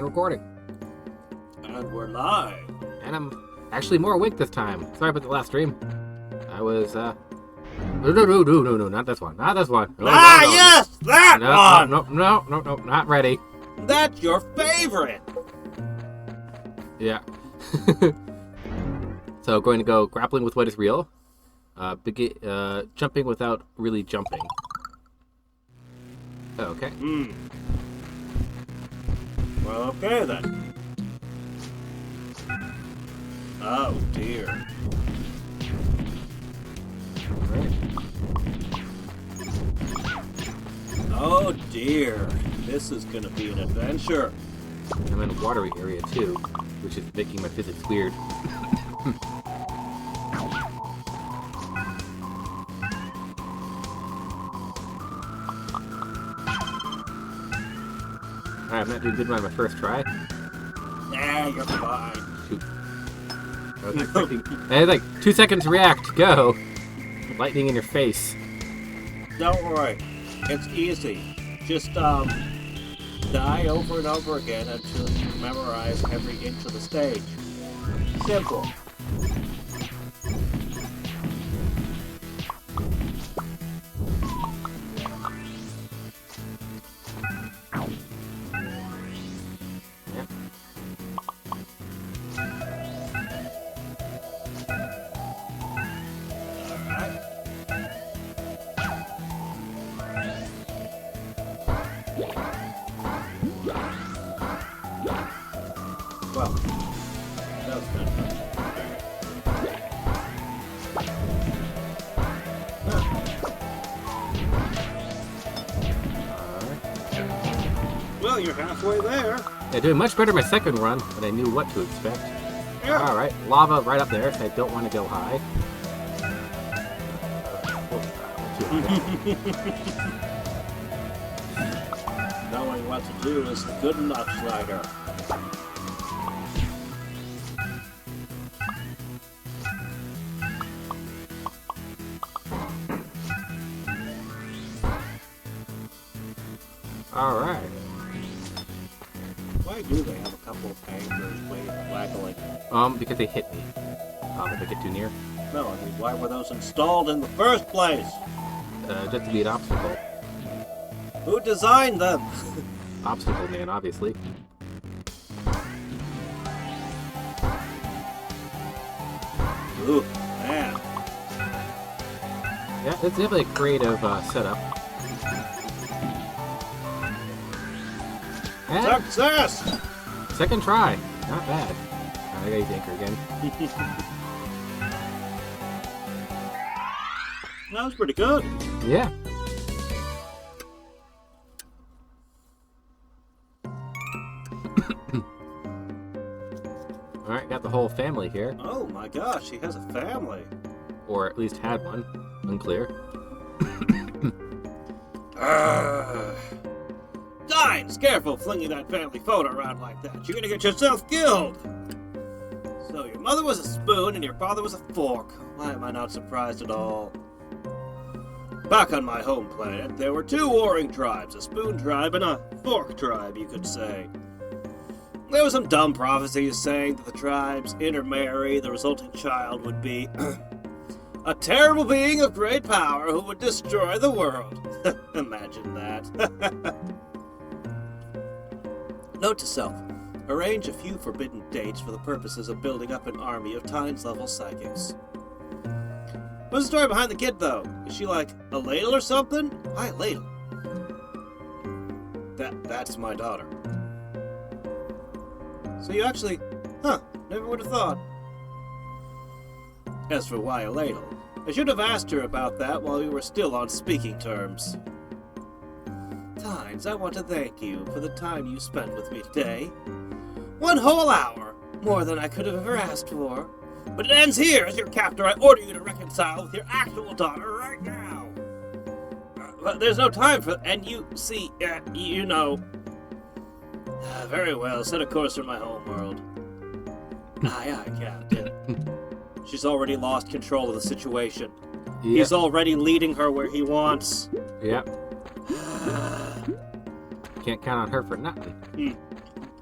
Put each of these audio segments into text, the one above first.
recording. And we're live. And I'm actually more awake this time. Sorry about the last stream. I was, No, not this one. Not this one. No, Yes! That one! No, not ready. That's your favorite! Yeah. So, going to go grappling with what is real. Jumping without really jumping. Okay. Well, okay then. Oh dear. Alright. Oh dear. This is gonna be an adventure. I'm in a watery area too, which is making my physics weird. Alright, I'm not doing good on my first try. Nah, you're fine. Shoot. I was expecting... I had like 2 seconds to react. Go! Lightning in your face. Don't worry. It's easy. Just, die over and over again until you memorize every inch of the stage. Simple. Well, that was kind of fun. Well, you're halfway there. Yeah, doing much better my second run, but I knew what to expect. Yeah. Alright, lava right up there, so I don't want to go high. Knowing what to do is good enough, Slider. Alright. Why do they have a couple of anchors waggling? Because they hit me. If I get too near. No, I mean, why were those installed in the first place? Just to be an obstacle. Who designed them? Obstacle man, obviously. Ooh, man. Yeah, it's definitely a creative setup. And Success! second try. Not bad. I gotta use anchor again. That was pretty good. Yeah. Alright, got the whole family here. Oh my gosh, he has a family. Or at least had one. Unclear. Dines, careful flinging that family photo around like that. You're gonna get yourself killed. So your mother was a spoon and your father was a fork. Why am I not surprised at all? Back on my home planet, there were two warring tribes, a spoon tribe and a fork tribe, you could say. There was some dumb prophecies saying that the tribes intermarry, the resulting child would be a terrible being of great power who would destroy the world. Imagine that. Note to self, arrange a few forbidden dates for the purposes of building up an army of Tynes-level psychics. What's the story behind the kid, though? Is she like a ladle or something? Why a ladle? That's my daughter. So you actually... never would have thought. As for why a ladle, I should have asked her about that while we were still on speaking terms. Tynes, I want to thank you for the time you spent with me today. 1 whole hour! More than I could have ever asked for. But it ends here. As your captor, I order you to reconcile with your actual daughter right now. But there's no time for... And you see, you know... very well. Set a course for my home world. Aye, aye, Captain. She's already lost control of the situation. Yep. He's already leading her where he wants. Yep. Can't count on her for nothing.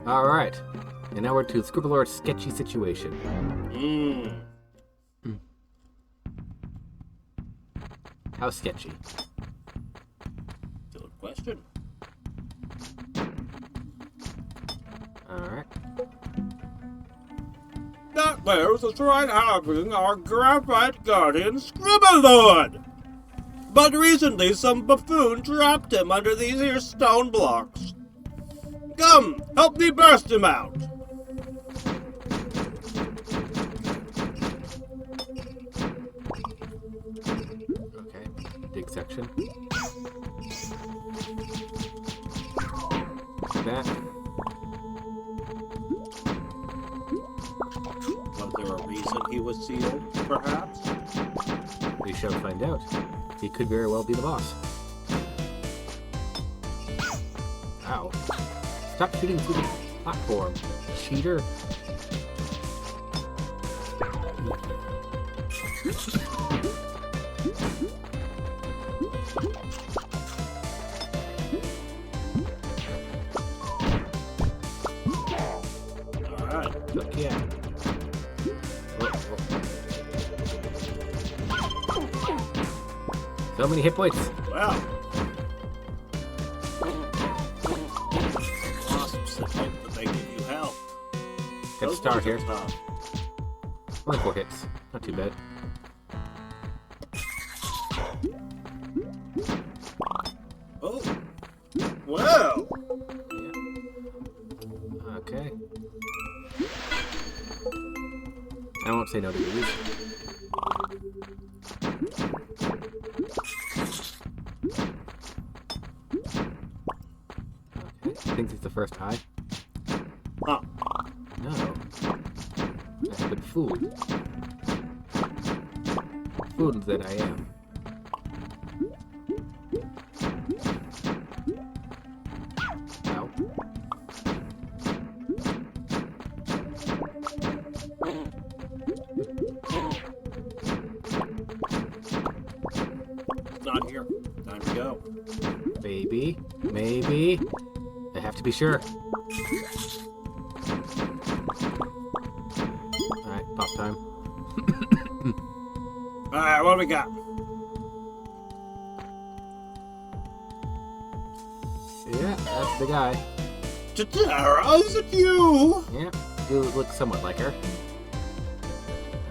Alright. And now we're to Scribbler's sketchy situation. How sketchy? Good question. Alright. That there's a right having our graphite guardian Scribbler. But recently some buffoon trapped him under these here stone blocks. Come, help me burst him out. Okay, dig section. That. Was there a reason he was sealed, perhaps? We shall find out. He could very well be the boss. Ow. Stop shooting through the platform, cheater. Alright. Look, yeah. So many hit points. Wow. Wasps that hope that they give you help. Good Those start ones are here. tough. Only 4 hits. Not too bad. Oh. Well. Okay. I won't say no to these. Okay. Thinks it's the first eye. Huh. No. I have been fooled. Fooled that I am. Ow. It's not here. Time to go. Maybe. Maybe. I have to be sure. Alright, pop time. Alright, what do we got? Yeah, that's the guy. Tatara, is it you? Yeah, you look somewhat like her.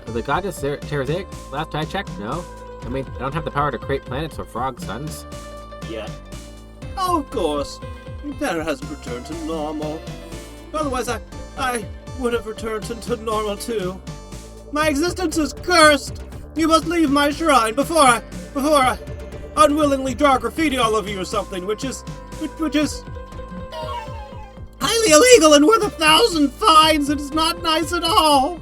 The goddess Terazaic, last I checked, no. I mean, I don't have the power to create planets or frog suns. Yeah. Oh, of course. Terra hasn't returned to normal. Otherwise, I would have returned to normal too. My existence is cursed. You must leave my shrine before I unwillingly draw graffiti all over you or something, which is highly illegal and worth 1,000 fines. It's not nice at all.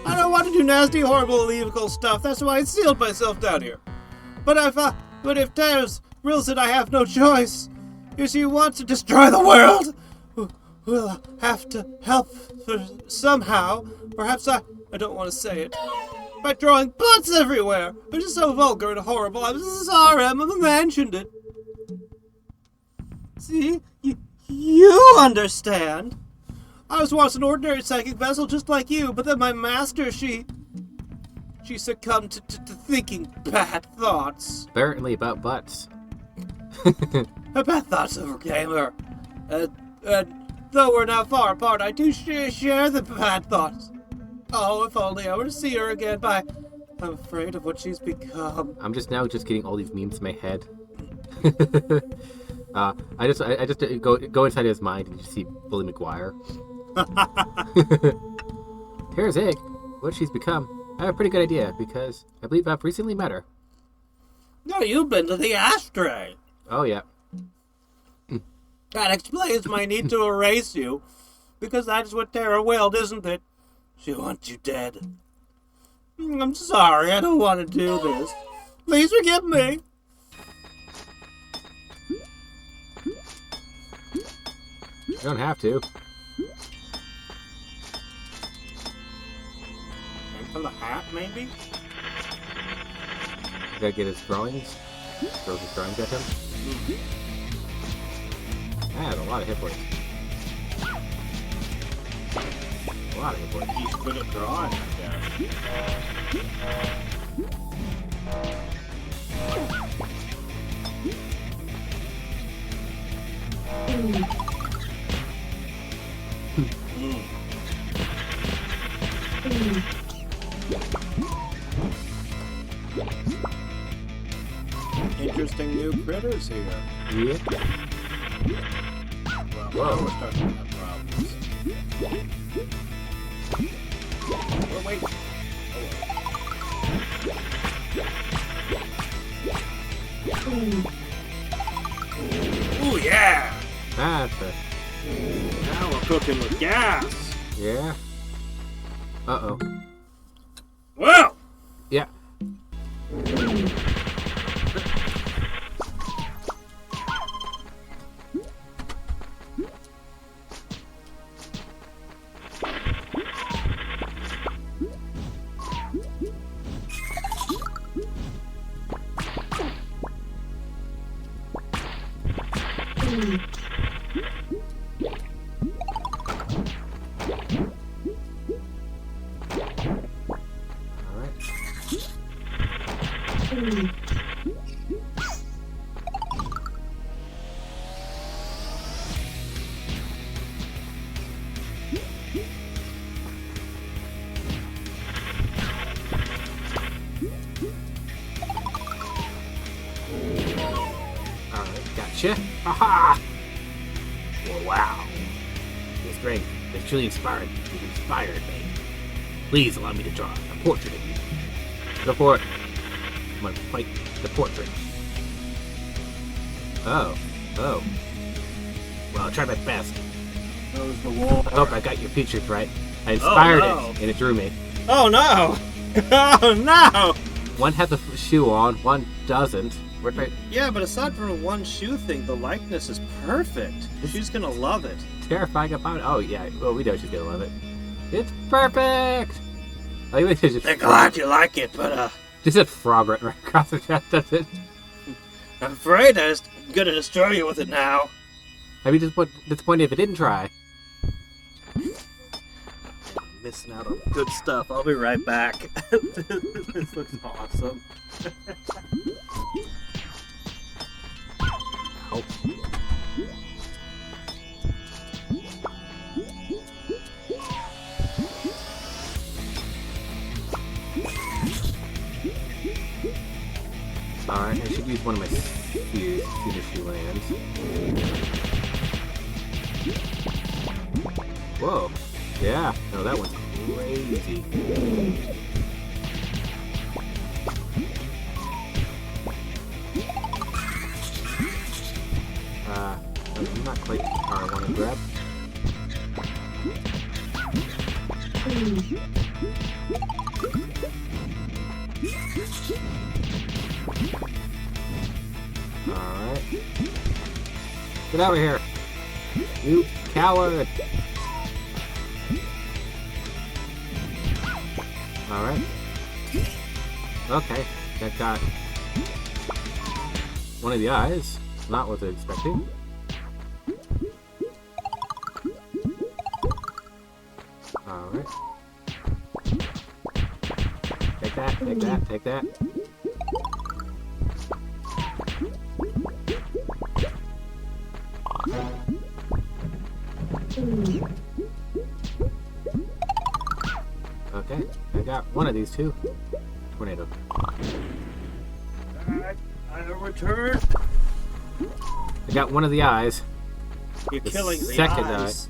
I don't want to do nasty, horrible, illegal stuff. That's why I sealed myself down here. But if Terra's rules it, I have no choice. If she wants to destroy the world, we'll have to help her somehow. Perhaps I don't want to say it. By throwing butts everywhere, which is so vulgar and horrible. I'm sorry, I mentioned it. See, you understand. I was once an ordinary psychic vessel just like you, but then my master, she succumbed to thinking bad thoughts. Apparently about butts. Her bad thoughts overcame her. And though we're now far apart, I do share the bad thoughts. Oh, if only I were to see her again, but I'm afraid of what she's become. I'm just getting all these memes in my head. I just go inside his mind and you see Bully McGuire. Here's Egg. What she's become. I have a pretty good idea because I believe I've recently met her. No, you've been to the ashtray. Oh yeah. That explains my need to erase you, because that's what Terra willed, isn't it? She wants you dead. I'm sorry, I don't want to do this. Please forgive me. You don't have to. And for the hat, maybe? You gotta get his drawings. Throw his drawings at him. I have a lot of hit points. lot of hit points. He's good at drawing, I guess. Interesting new critters here. Yep. Well, we're starting to have problems. Oh, wait. Oh, yeah! That's it. Now we're cooking with gas. Yeah. Uh-oh. Well! Yeah. Gotcha. Haha! Well, wow. It's great. It's truly inspired me. Please allow me to draw a portrait of you. Go for it. I'm gonna fight the portrait. Oh. Oh. Well, I'll try my best. Those the wall. I hope I got your features right. I inspired it, and it drew me. Oh no! Oh no! One has a shoe on, one doesn't. Yeah, but aside from the one shoe thing, the likeness is perfect. She's gonna love it. Terrifying about it. Oh yeah, well we know she's gonna love it. It's perfect. I'm glad you like it, but just a frog right across the chest. That's it. I'm afraid I'm gonna destroy you with it now. I'd be disappointed if it didn't try. Missing out on good stuff. I'll be right back. This looks awesome. Oh. Alright, I should use one of my spheres as soon as she lands. Whoa. Yeah, no, that one's crazy. I'm not quite where I want to grab. Alright. Get out of here! You coward! Alright. Okay, that got one of the eyes. Not what they're expecting. Alright. Take that, take that, take that. Okay, I got one of these too. Tornado. Alright, I return. I got one of the eyes. You're killing the second eyes.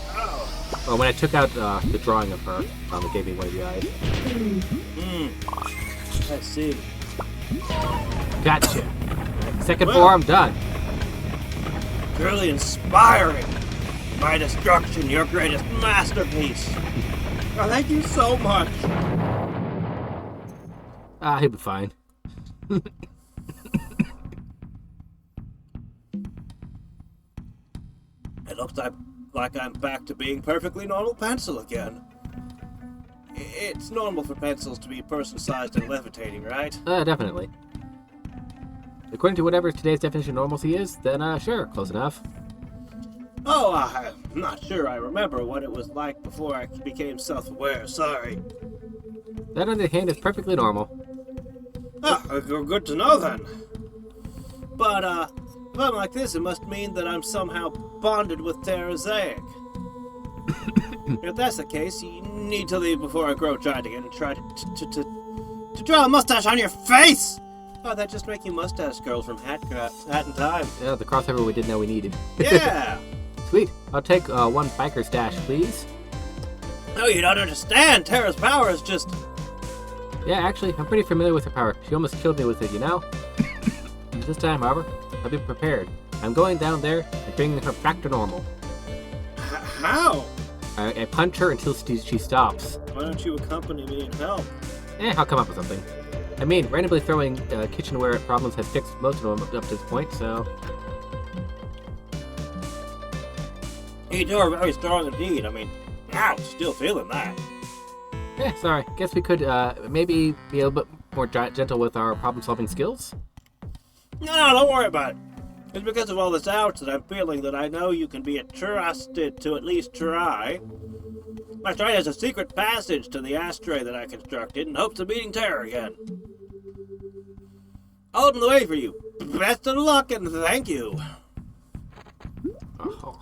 Oh. Well, when I took out the drawing of her, it gave me one of the eyes. I see. Gotcha. Second form, done. Really inspiring. My destruction, your greatest masterpiece. Oh, thank you so much. He'll be fine. It looks like I'm back to being perfectly normal pencil again. It's normal for pencils to be person-sized and levitating, right? Definitely. According to whatever today's definition of normalcy is, then sure, close enough. Oh, I'm not sure I remember what it was like before I became self-aware. Sorry. That, on the other hand, is perfectly normal. Ah, good to know then. But, if I'm like this, it must mean that I'm somehow bonded with Tara's egg. If that's the case, you need to leave before I grow giant again and try to draw a mustache on your face! Oh, that just make you mustache girls from Hat in Time. Yeah, the crossover we didn't know we needed. Yeah! Sweet. I'll take one biker stash, please. No, you don't understand. Tara's power is just... Yeah, actually, I'm pretty familiar with her power. She almost killed me with it, you know? This time, however, I'll be prepared. I'm going down there and bringing her back to normal. How? I punch her until she stops. Why don't you accompany me and help? I'll come up with something. I mean, randomly throwing kitchenware at problems has fixed most of them up to this point, so... You two are very strong indeed. I mean, ouch, still feeling that. Yeah, sorry. Guess we could maybe be a little bit more gentle with our problem-solving skills? No, don't worry about it. It's because of all this ouch that I'm feeling that I know you can be trusted to at least try. I tried as a secret passage to the ashtray that I constructed in hopes of meeting Tara again. I'll open the way for you. Best of luck and thank you. Oh.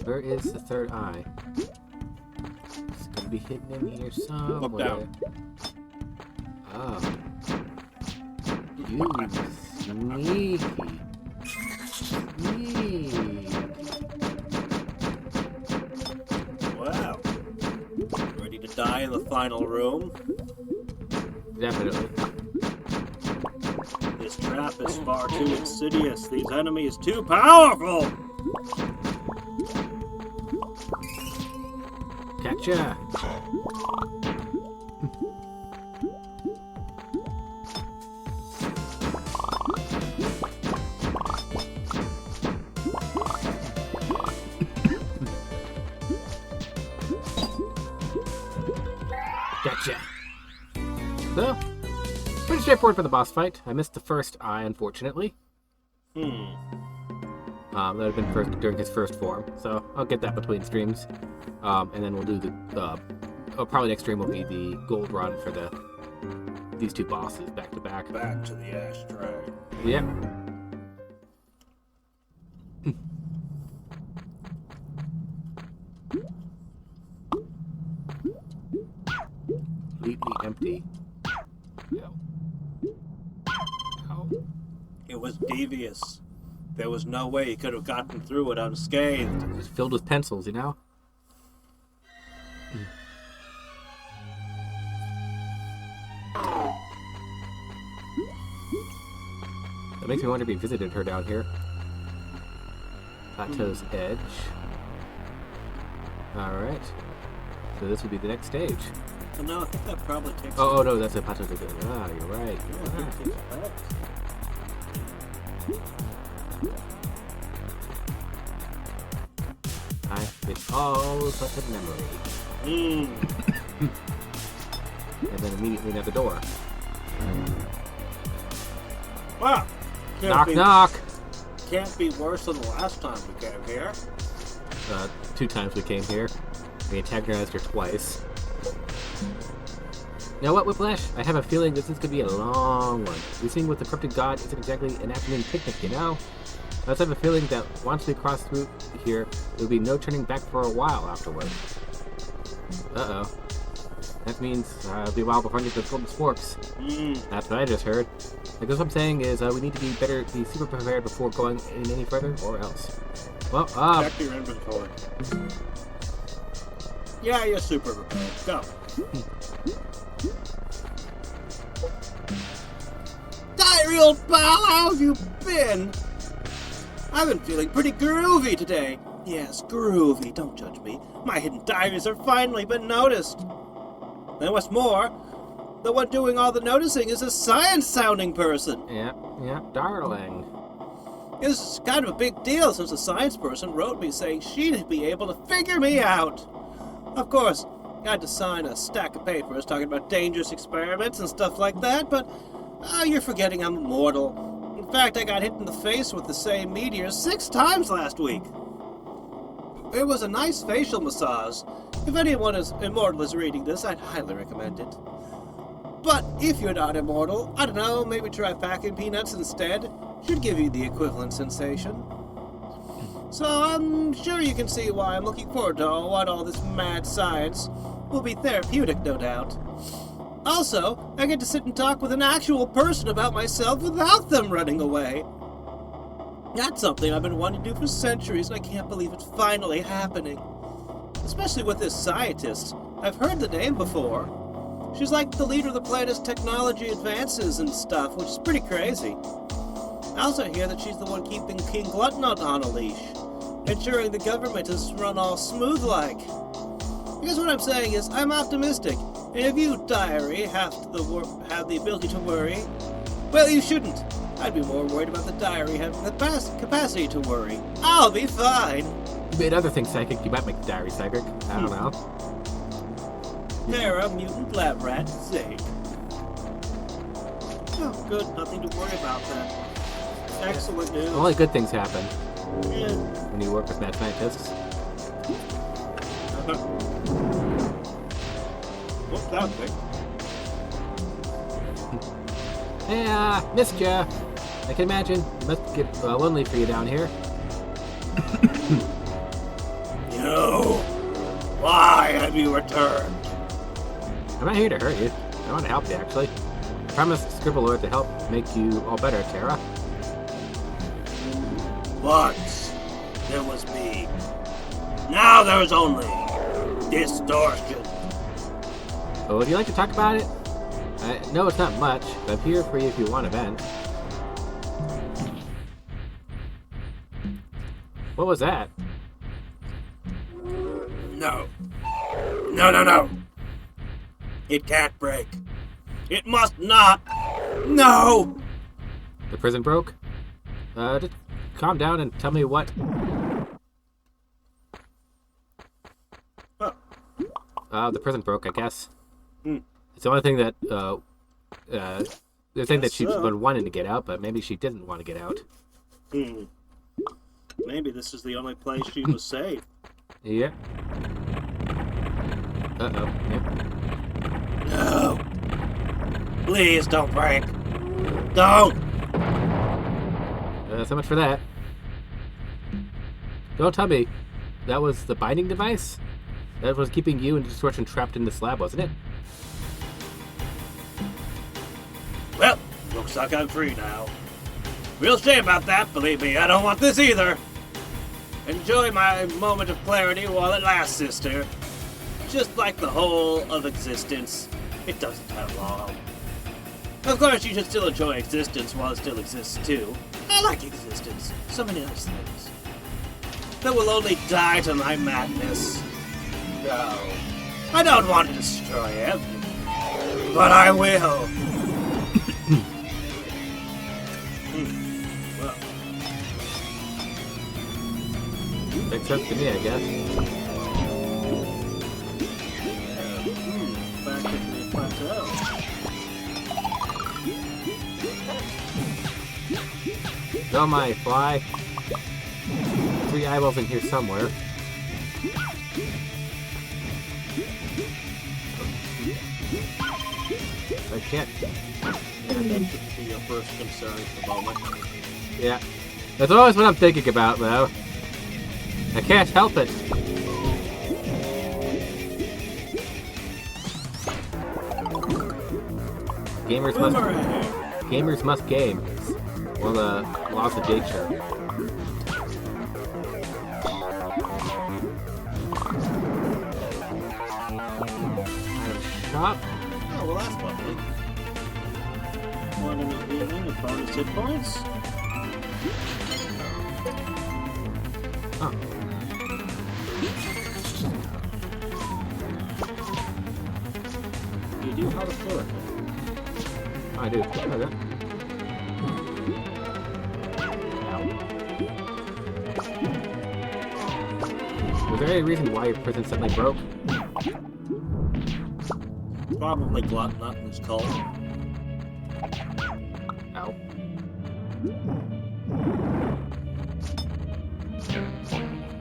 Where is the third eye? It's gonna be hidden in here somewhere. Look down. Oh. You sneaky. Wow. Ready to die in the final room? Definitely. This trap is far too insidious. These enemies too powerful. Gotcha. Gotcha. So, pretty straightforward for the boss fight. I missed the first eye, unfortunately. That would have been during his first form, so I'll get that between streams. And then we'll do the, probably next stream will be the gold run for these two bosses back to back. Back to the ashtray. Yep. Completely empty. No. Ow. It was devious. There was no way he could have gotten through it unscathed. It was filled with pencils, you know? That makes me wonder if he visited her down here. Plateau's edge. Alright. So this would be the next stage. So no, I think that probably takes... Oh no, that's a Plateau's edge. Ah, you're right. Yeah, I think it takes it back. It's all such a memory. And then immediately another door. Wow. Knock. Can't be worse than the last time we came here. 2 times we came here. We antagonized her twice. You know what, Whiplash? I have a feeling this is going to be a long one. Listening with the corrupted god isn't exactly an afternoon picnic, you know? I also have a feeling that once we cross through here, there will be no turning back for a while afterward. Uh-oh. That means it'll be a while before I get to the golden sporks. That's what I just heard. I guess what I'm saying is we need to be super prepared before going any further, or else. Well, check your inventory. Yeah, you're super prepared. Go. Diary, old pal, how have you been? I've been feeling pretty groovy today. Yes, groovy, don't judge me. My hidden diaries are finally been noticed. And what's more, the one doing all the noticing is a science-sounding person. Yeah, darling. This is kind of a big deal since a science person wrote me saying she'd be able to figure me out. Of course, I had to sign a stack of papers talking about dangerous experiments and stuff like that, but Oh, you're forgetting I'm immortal. In fact, I got hit in the face with the same meteor 6 times last week. It was a nice facial massage. If anyone is immortal is reading this, I'd highly recommend it. But if you're not immortal, I don't know, maybe try packing peanuts instead. Should give you the equivalent sensation. So I'm sure you can see why I'm looking forward to what all this mad science will be therapeutic, no doubt. Also, I get to sit and talk with an actual person about myself without them running away. That's something I've been wanting to do for centuries, and I can't believe it's finally happening. Especially with this scientist. I've heard the name before. She's like the leader of the planet's technology advances and stuff, which is pretty crazy. I also hear that she's the one keeping King Glutton on a leash, ensuring the government is run all smooth like. I guess what I'm saying is, I'm optimistic, and if you, diary, have the ability to worry, well, you shouldn't. I'd be more worried about the diary having the capacity to worry. I'll be fine. You made other things psychic. You might make the diary psychic. I don't know. Terra, mutant lab rat, Zig. Oh, good. Nothing to worry about then. Excellent news. Only good things happen Yeah. when you work with mad scientists. What's that thing? Hey, missed ya. I can imagine. It must get lonely for you down here. You! Why have you returned? I'm not here to hurt you. I want to help you, actually. I promised Scribbler to help make you all better, Terra. Once there was me. Now there is only distortion. Oh, would you like to talk about it? I know it's not much, but I'm here for you if you want to vent. What was that? No. No. It can't break. It must not. No! The prison broke? Just calm down and tell me what... Oh. The prison broke, I guess. Hmm. It's the only thing that, the thing that she's been wanting to get out, but maybe she didn't want to get out. Maybe this is the only place she was safe. Yeah. Uh-oh. Yep. No! Please don't break! Don't! So much for that. Don't tell me that was the binding device? That was keeping you and Distortion trapped in this lab, wasn't it? Well, looks like I'm free now. Real shame about that, believe me, I don't want this either. Enjoy my moment of clarity while it lasts, sister. Just like the whole of existence, it doesn't have long. Of course, you should still enjoy existence while it still exists, too. I like existence. So many nice things. That will only die to my madness. No. I don't want to destroy everything. But I will. Well. Makes sense to me, I guess. Back to the plateau. Oh my, fly. 3 eyeballs in here somewhere. I can't. Yeah, that should be your first concern at the moment. Yeah. That's always what I'm thinking about, though. I can't help it. Gamers must game. One of the laws of nature. Item shop. Oh, well, that's lovely. One in the evening with bonus hit points. Oh. You do have a floor. I do. Okay. Was there any reason why your prison suddenly broke? Probably Glutton in his cult.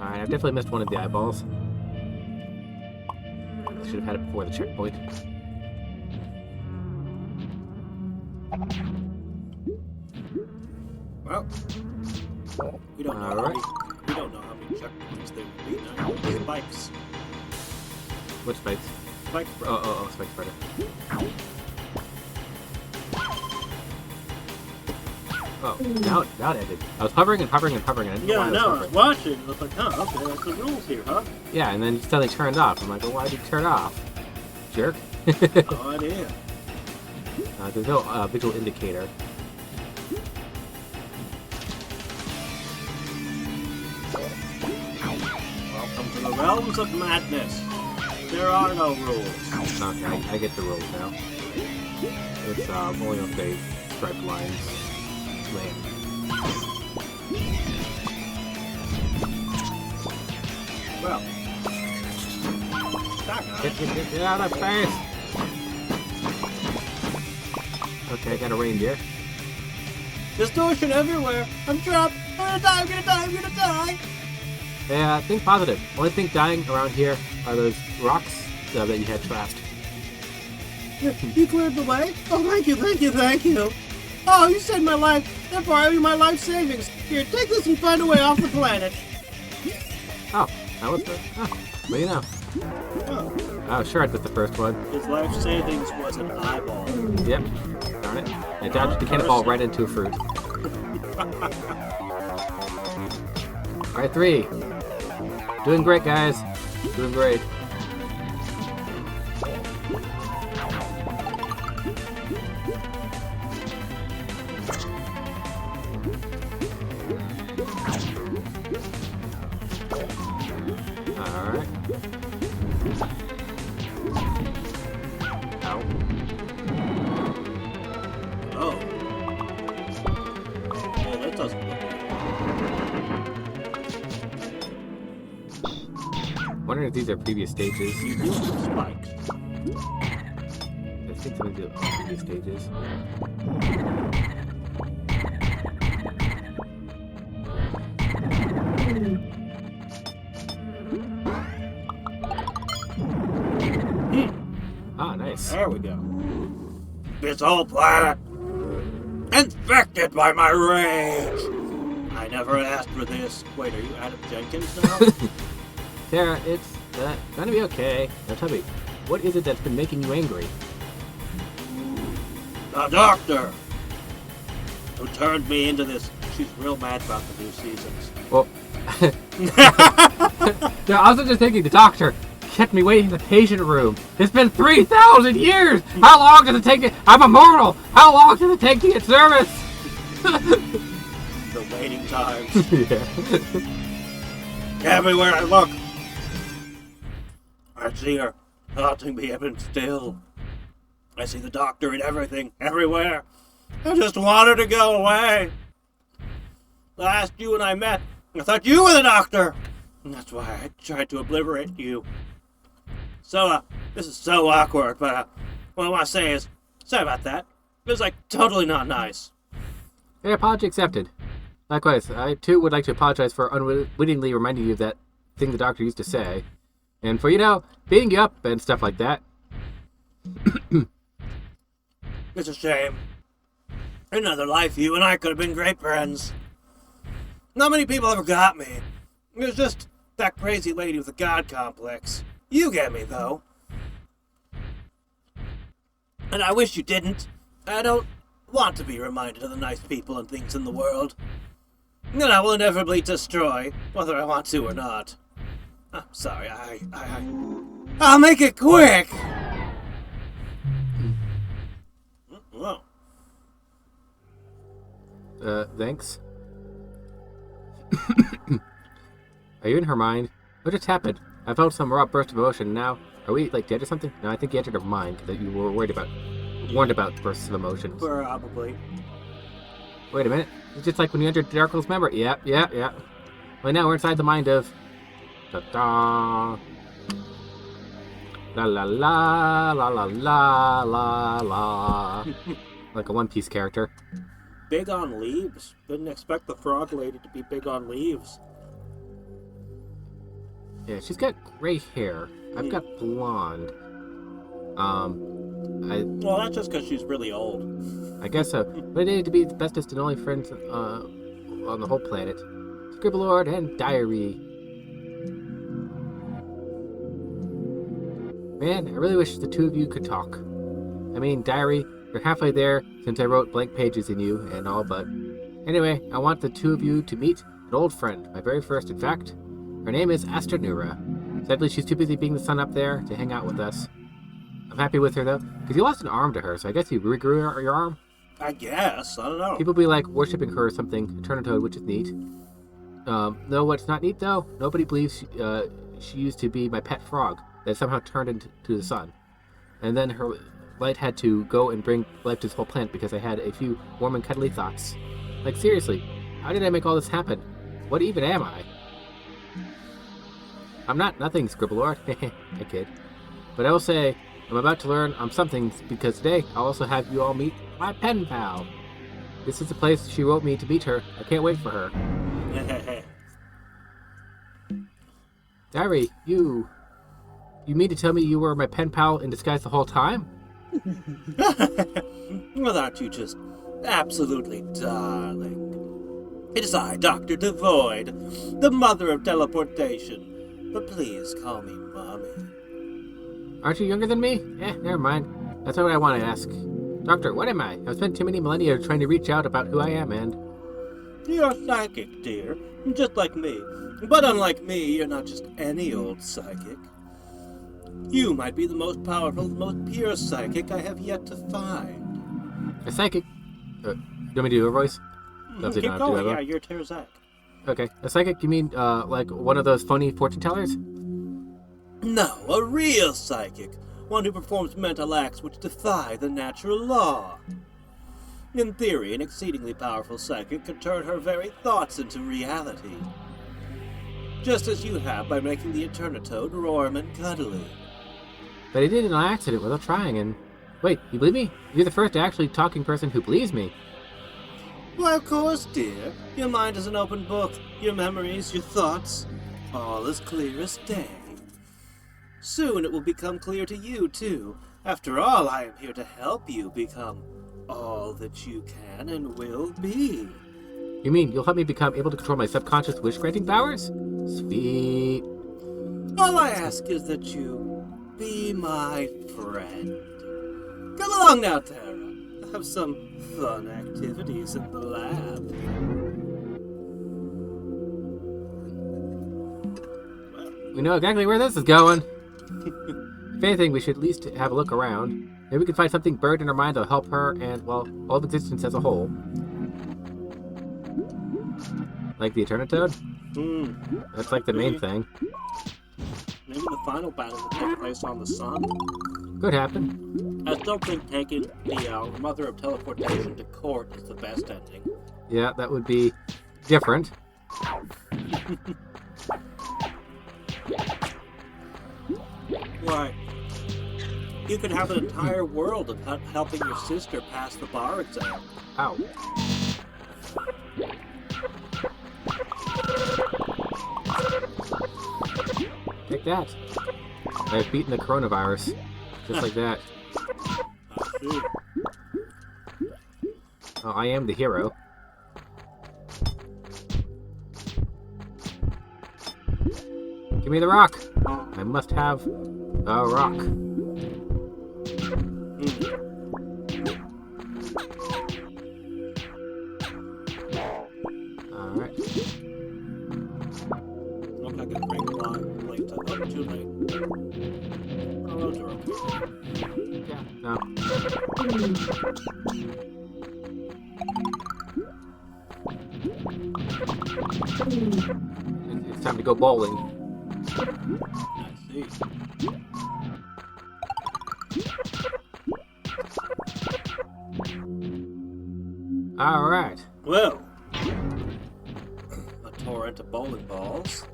Alright, I've definitely missed one of the eyeballs. Should have had it before the checkpoint. Well, we don't know how many checkpoints there will be now. Spikes. Which spikes? Spike spreader. Oh, spike spreader. Oh, now it ended. I was hovering and hovering and hovering. And Yeah, I know. I was watching. I was like, huh, okay, that's the rules here, huh? Yeah, and then it suddenly turned off. I'm like, well, why did you turn it off? Jerk. No idea. There's no visual indicator. Welcome to the realms of madness. There are no rules. Okay, I get the rules now. It's only on the striped lines. Lane. Well. Get out of space! Okay, I got a reindeer. Distortion everywhere. I'm trapped. I'm gonna die. Yeah, think positive. Only thing dying around here are those rocks that you had trapped. You cleared the way? Oh, thank you. Oh, you saved my life. Therefore, I owe you my life savings. Here, take this and find a way off the planet. Oh, that was good. Oh, what do you know? Oh, sure, I did the first one. His life savings was an eyeball. Yep. Darn it. I dodged the cannonball right into a fruit. Alright, 3. Doing great, guys. Doing great. Alright. Ow. Oh. Yeah, that doesn't look Wondering if these are previous stages. good. You do have spikes. I think some of these are previous stages. Ah, nice. There we go. This whole planet infected by my rage. I never asked for this. Wait, are you Adam Jenkins now? Sarah, it's gonna be okay. Now tell me, what is it that's been making you angry? The doctor who turned me into this. She's real mad about the new seasons. Well, no, I was just thinking the doctor kept me waiting in the patient room. It's been 3,000 years! How long does it take to... I'm immortal! How long does it take to get service? The waiting times. Yeah. Everywhere I look, I see her haunting me even still. I see the doctor in everything, everywhere. I just want her to go away. Last you and I met, I thought you were the doctor. And that's why I tried to obliterate you. So, this is so awkward, but what I want to say is, sorry about that. It was, totally not nice. Hey, apology accepted. Likewise, I too would like to apologize for unwittingly reminding you of that thing the doctor used to say. And for, beating you up and stuff like that. It's a shame. In another life, you and I could have been great friends. Not many people ever got me. It was just that crazy lady with the god complex. You get me, though. And I wish you didn't. I don't want to be reminded of the nice people and things in the world. That I will inevitably destroy, whether I want to or not. I'm sorry, I'll make it quick! Whoa. Thanks. Are you in her mind? What just happened? I felt some raw burst of emotion. Now, are we, dead or something? No, I think you entered her mind that you were warned about bursts of emotions. Probably. Wait a minute. It's just like when you entered Darkle's memory. Yeah. Well, now we're inside the mind of... Da-da. La la la la la la la la. Like a One Piece character. big on leaves. Didn't expect the frog lady to be big on leaves. Yeah, she's got gray hair. I've got blonde. Well, that's just because she's really old. I guess so. But I needed to be the bestest and only friends on the whole planet. Scribblelord and Diary. Man, I really wish the two of you could talk. I mean, Diary, you're halfway there since I wrote blank pages in you and all, but... Anyway, I want the two of you to meet an old friend, my very first, in fact. Her name is Astronura. Sadly, she's too busy being the sun up there to hang out with us. I'm happy with her, though, because you lost an arm to her, so I guess you regrew your arm? I guess. I don't know. People be like worshipping her or something, Eternitoad, which is neat. No, what's not neat, though? Nobody believes she used to be my pet frog that somehow turned into the sun. And then her light had to go and bring life to this whole plant because I had a few warm and cuddly thoughts. Like, seriously, how did I make all this happen? What even am I? I'm nothing, Scribblelord. I kid. But I will say, I'm about to learn something because today I'll also have you all meet my pen pal. This is the place she wrote me to meet her. I can't wait for her. Diary, you mean to tell me you were my pen pal in disguise the whole time? Well, aren't you just absolutely darling? It is I, Dr. Devoid, the mother of teleportation. But please call me Mommy. Aren't you younger than me? Never mind. That's not what I want to ask. Doctor, what am I? I've spent too many millennia trying to reach out about who I am, and... You're psychic, dear. Just like me. But unlike me, you're not just any old psychic. You might be the most powerful, most pure psychic I have yet to find. A psychic? You want me to do a voice? Keep going, yeah, you're Terzak. Okay. A psychic, you mean, like one of those funny fortune tellers? No, a real psychic. One who performs mental acts which defy the natural law. In theory, an exceedingly powerful psychic could turn her very thoughts into reality. Just as you have by making the Eternitoad warm and cuddly. But I did it on accident without trying, and... Wait, you believe me? You're the first actually talking person who believes me. Why, of course, dear. Your mind is an open book. Your memories, your thoughts, all as clear as day. Soon it will become clear to you, too. After all, I am here to help you become all that you can and will be. You mean you'll help me become able to control my subconscious wish-granting powers? Sweet. All I ask is that you be my friend. Come along now, Tara. Have some fun activities in the lab. We know exactly where this is going. If anything, we should at least have a look around. Maybe we can find something buried in her mind that'll help her and, well, all of existence as a whole. Like the Eternitoad? That's like the main thing. Maybe the final battle will take place on the sun? Could happen. I still think taking the Mother of Teleportation to court is the best ending. Yeah, that would be different. Why? You could have an entire world of helping your sister pass the bar exam. Ow. Take that. I've beaten the coronavirus. Just like that. I see. Oh, I am the hero. Give me the rock. I must have a rock. Alright. Looks like a ring line late. Oh, too late. Oh, those are okay. Yeah, no. It's time to go bowling. I see. Alright. Well, a torrent of bowling balls.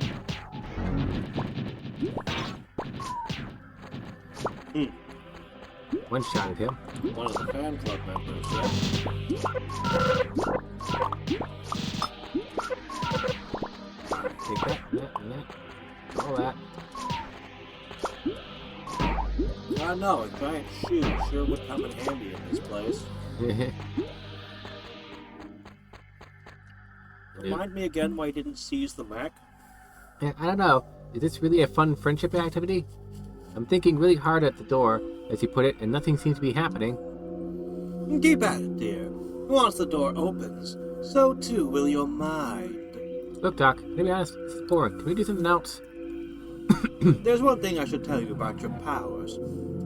One shot at him. One of the fan club members, yeah. Take that, and that. All that. I know, a giant shoe sure would come in handy in this place. Remind me again why you didn't seize the mech? Yeah, I don't know. Is this really a fun friendship activity? I'm thinking really hard at the door, as you put it, and nothing seems to be happening. Keep at it, dear. Once the door opens, so too will your mind. Look, Doc, to be honest, this is boring. Can we do something else? There's one thing I should tell you about your powers.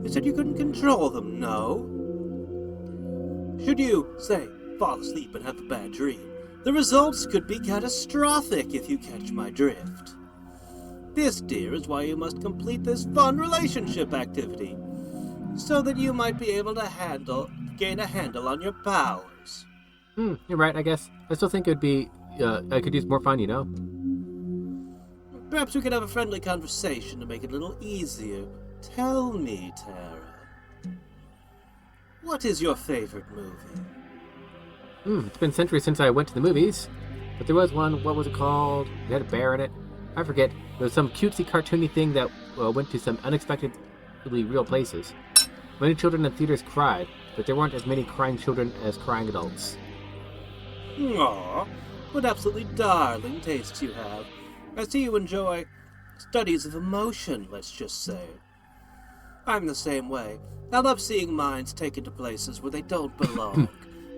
You said you couldn't control them, no? Should you, say, fall asleep and have a bad dream, the results could be catastrophic if you catch my drift. This, dear, is why you must complete this fun relationship activity, so that you might be able to gain a handle on your powers. You're right, I guess. I still think it would be, I could use more fun, you know? Perhaps we could have a friendly conversation to make it a little easier. Tell me, Tara, what is your favorite movie? It's been centuries since I went to the movies. But there was one, what was it called? It had a bear in it. I forget. There was some cutesy, cartoony thing that went to some unexpectedly real places. Many children in theaters cried, but there weren't as many crying children as crying adults. Aw, what absolutely darling tastes you have. I see you enjoy studies of emotion, let's just say. I'm the same way. I love seeing minds taken to places where they don't belong.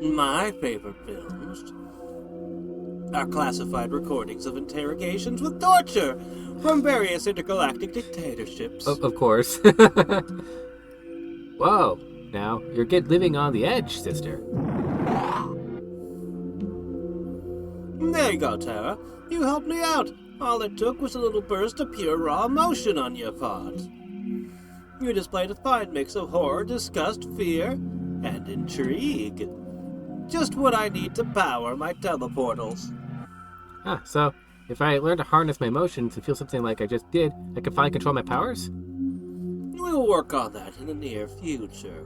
My favorite films are classified recordings of interrogations with torture from various intergalactic dictatorships. Of course. Whoa, now, you're living on the edge, sister. There you go, Tara. You helped me out. All it took was a little burst of pure raw emotion on your part. You displayed a fine mix of horror, disgust, fear, and intrigue. Just what I need to power my teleportals. So, if I learn to harness my emotions and feel something like I just did, I can finally control my powers? We'll work on that in the near future.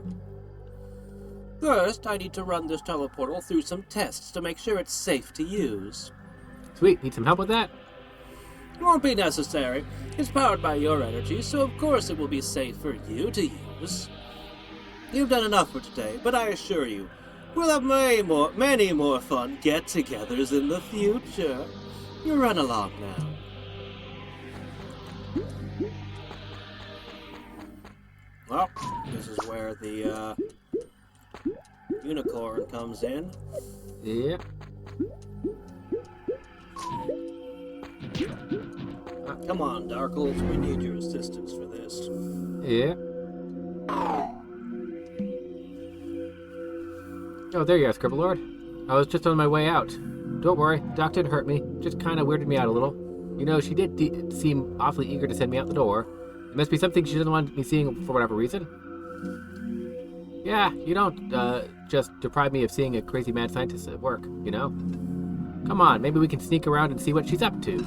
First, I need to run this teleportal through some tests to make sure it's safe to use. Sweet, need some help with that? It won't be necessary. It's powered by your energy, so of course it will be safe for you to use. You've done enough for today, but I assure you, we'll have many more fun get-togethers in the future. You run along now. Well, this is where the unicorn comes in. Yeah. Come on, Darkles, we need your assistance for this. Yeah. Oh, there you are, Scribblelord. I was just on my way out. Don't worry, Doc didn't hurt me. Just kind of weirded me out a little. You know, she did seem awfully eager to send me out the door. It must be something she doesn't want me seeing for whatever reason. Yeah, you don't just deprive me of seeing a crazy mad scientist at work, you know? Come on, maybe we can sneak around and see what she's up to.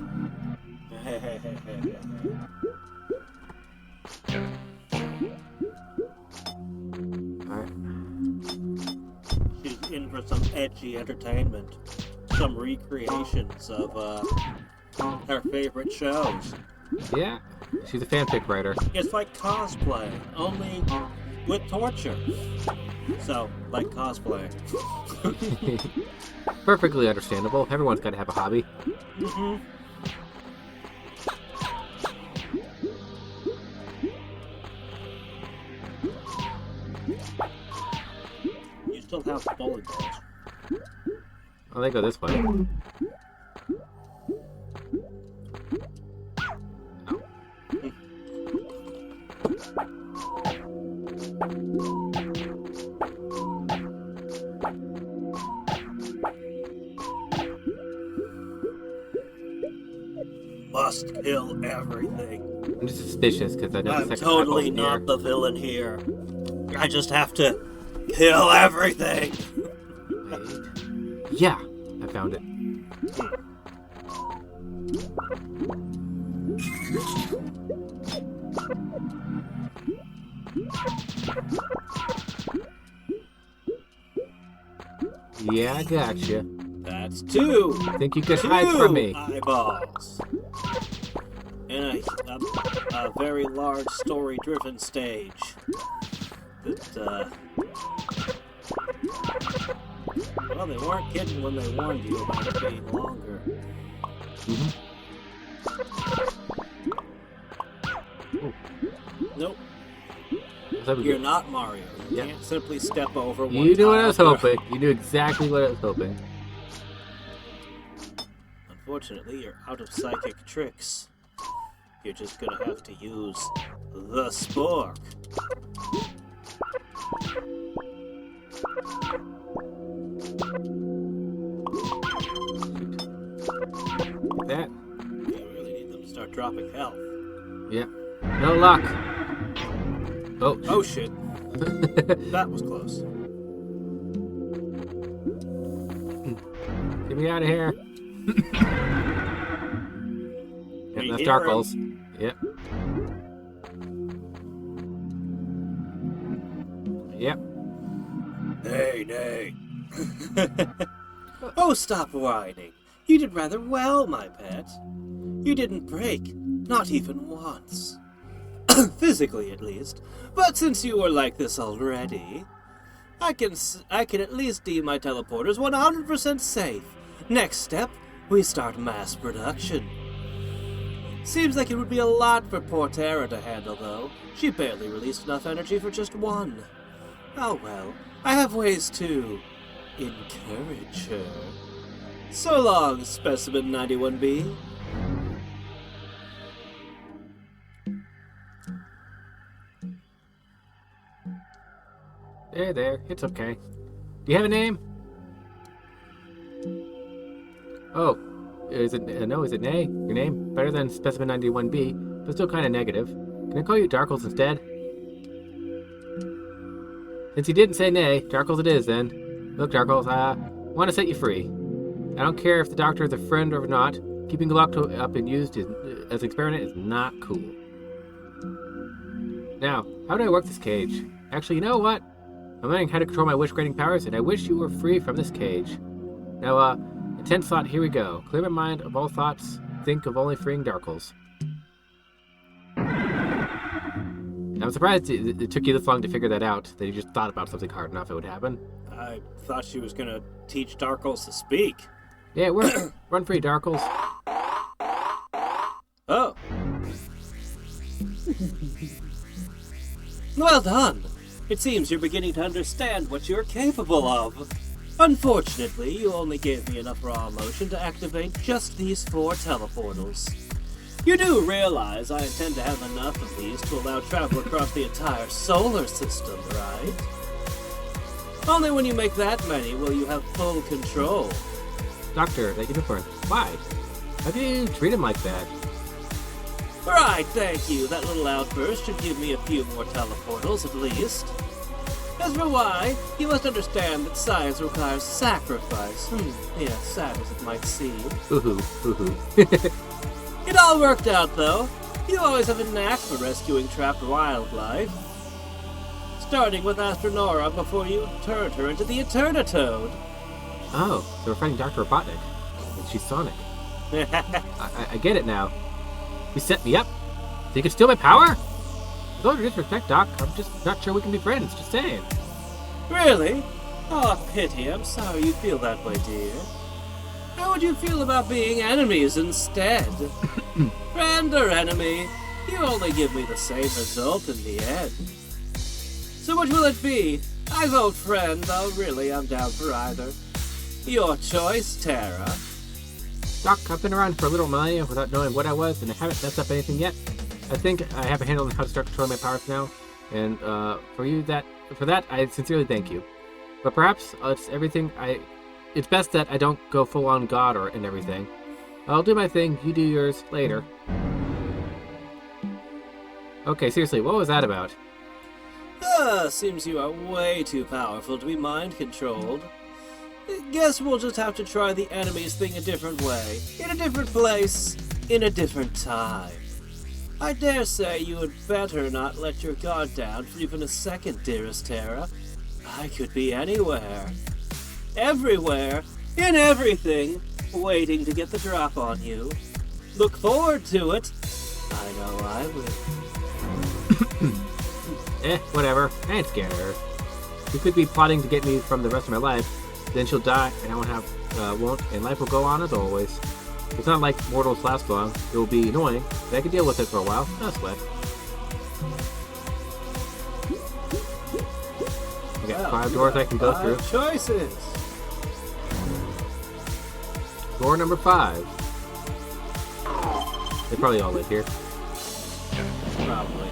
Alright. She's in for some edgy entertainment. Some recreations of her favorite shows. Yeah, she's a fanfic writer. It's like cosplay, only with torture. So, like cosplay. Perfectly understandable. Everyone's got to have a hobby. Mm-hmm. You still have the bowling balls. Oh, they go this way. Must kill everything. I'm just suspicious because I know the I'm second totally eyeballs not here. the villain here. I just have to kill everything. Wait. Yeah, I found it. Yeah, I gotcha. That's 2. Think you could hide from me? Eyeballs. In a very large story-driven stage. That, well, they weren't kidding when they warned you about it being longer. Nope. You're not Mario. You can't simply step over one. You knew what I was hoping. You knew exactly what I was hoping. Unfortunately, you're out of psychic tricks. You're just gonna have to use the spork. Like that. You really need them to start dropping health. Yep. No luck. Oh. Oh shit. That was close. Get me out of here. Yep, that's Darkles. Yep. Yep. Nay. Oh, stop whining. You did rather well, my pet. You didn't break, not even once. Physically, at least. But since you were like this already, I can at least deem my teleporters 100% safe. Next step, we start mass production. Seems like it would be a lot for poor Terra to handle, though. She barely released enough energy for just one. Oh well, I have ways to encourage her. So long, Specimen 91B. There. It's okay. Do you have a name? Oh. Is it Nay? Your name? Better than Specimen 91B, but still kind of negative. Can I call you Darkles instead? Since you didn't say Nay, Darkles it is then. Look, Darkles, I want to set you free. I don't care if the doctor is a friend or not. Keeping you locked up and used as an experiment is not cool. Now, how do I work this cage? Actually, you know what? I'm learning how to control my wish-granting powers, and I wish you were free from this cage. Now, intense thought, here we go. Clear my mind of all thoughts. Think of only freeing Darkles. I'm surprised it took you this long to figure that out, that you just thought about something hard enough it would happen. I thought she was gonna teach Darkles to speak. Yeah, run free, Darkles. Oh. Well done. It seems you're beginning to understand what you're capable of. Unfortunately, you only gave me enough raw emotion to activate just these 4 teleportals. You do realize I intend to have enough of these to allow travel across the entire solar system, right? Only when you make that many will you have full control. Doctor, that unicorn. Why? How do you treat him like that? Right, thank you. That little outburst should give me a few more teleportals at least. As for why, you must understand that science requires sacrifice. Yeah, sad as it might seem. It all worked out, though. You always have a knack for rescuing trapped wildlife. Starting with Astronora before you turned her into the Eternitoad. Oh, so we're fighting Dr. Robotnik. And she's Sonic. I get it now. You set me up? So you can steal my power? With all due disrespect, Doc, I'm just not sure we can be friends. Just saying. Really? Oh, pity. I'm sorry you feel that way, dear. How would you feel about being enemies instead? Friend or enemy, you only give me the same result in the end. So which will it be? I vote friend, though really I'm down for either. Your choice, Terra. Doc, I've been around for a little millennia without knowing what I was, and I haven't messed up anything yet. I think I have a handle on how to start controlling my powers now, and for that, I sincerely thank you. But perhaps it's best that I don't go full-on God and everything. I'll do my thing, you do yours later. Okay, seriously, what was that about? Seems you are way too powerful to be mind-controlled. Guess we'll just have to try the enemies thing a different way, in a different place, in a different time. I dare say you had better not let your guard down for even a second, dearest Terra. I could be anywhere. everywhere, in everything, waiting to get the drop on you. Look forward to it. I know I will. Whatever. I ain't scared of her. She could be plotting to get me from the rest of my life. Then she'll die, and I won't, and life will go on as always. It's not like mortals last long. It will be annoying, but I can deal with it for a while. No sweat. I got 5 doors I can go through. Choices. Door number 5. They probably all live here. Probably.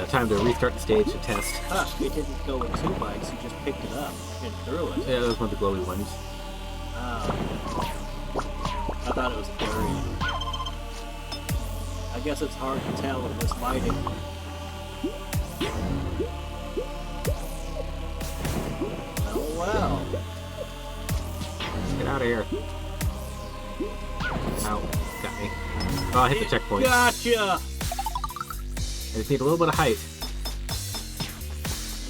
Time to restart the stage to test. It didn't go with 2 bikes, you just picked it up and threw it. Yeah, that was one of the glowy ones. Oh. I thought it was buried. I guess it's hard to tell in this lighting. Oh well. Get out of here. Ow, got me. Oh, I hit the checkpoint. Gotcha! I just need a little bit of height.